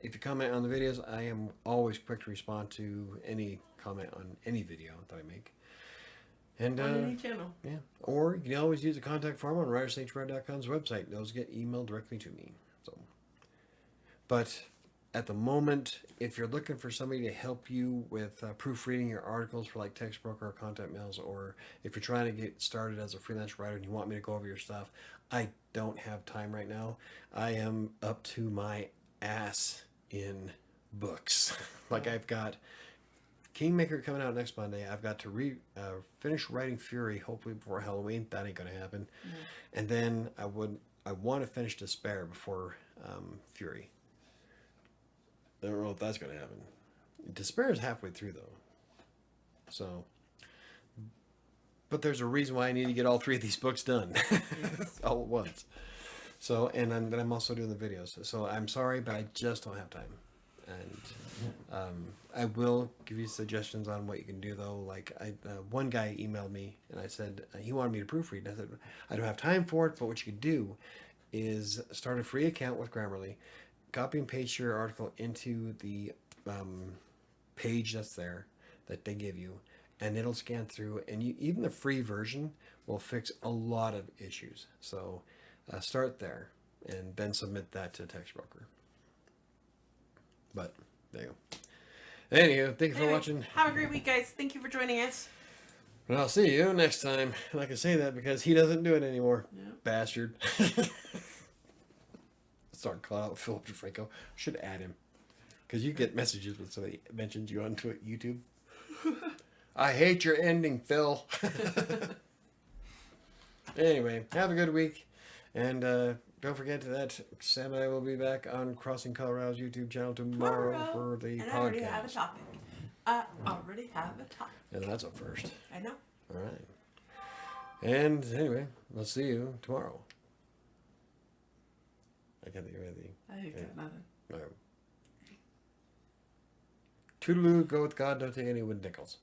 If you comment on the videos, I am always quick to respond to any comment on any video that I make. And on any channel. yeah. Or you can always use the contact form on WriterSanctuary.com's website. Those get emailed directly to me. So, but at the moment, if you're looking for somebody to help you with proofreading your articles for like text broker or content mills, or if you're trying to get started as a freelance writer and you want me to go over your stuff, I don't have time right now. I am up to my ass in books. Like I've got Kingmaker coming out next Monday. I've got to finish writing Fury, hopefully before Halloween. That ain't gonna happen. And then I want to finish Despair before Fury. I don't know if that's gonna happen. Despair is halfway through though. So, but there's a reason why I need to get all 3 of these books done all at once. So, and then I'm also doing the videos. So I'm sorry, but I just don't have time. And I will give you suggestions on what you can do though. Like one guy emailed me and I said he wanted me to proofread. I said I don't have time for it, but what you could do is start a free account with Grammarly, copy and paste your article into the page that's there that they give you, and it'll scan through. And even the free version will fix a lot of issues. So start there and then submit that to Text Broker. But there you go. Anywho, thank you for watching. Have a great week, guys. Thank you for joining us. And I'll see you next time. And I can say that because he doesn't do it anymore. Yep. Bastard. Start calling out Philip DeFranco. Should add him. Because you get messages when somebody mentions you on YouTube. I hate your ending, Phil. Anyway, have a good week. And don't forget that Sam and I will be back on Crossing Colorado's YouTube channel tomorrow for the podcast. I already have a topic. And that's a first. I know. All right. And anyway, we'll see you tomorrow. I can't think of anything. I ain't got nothing. All right. Toodaloo, go with God, don't take any wood nickels.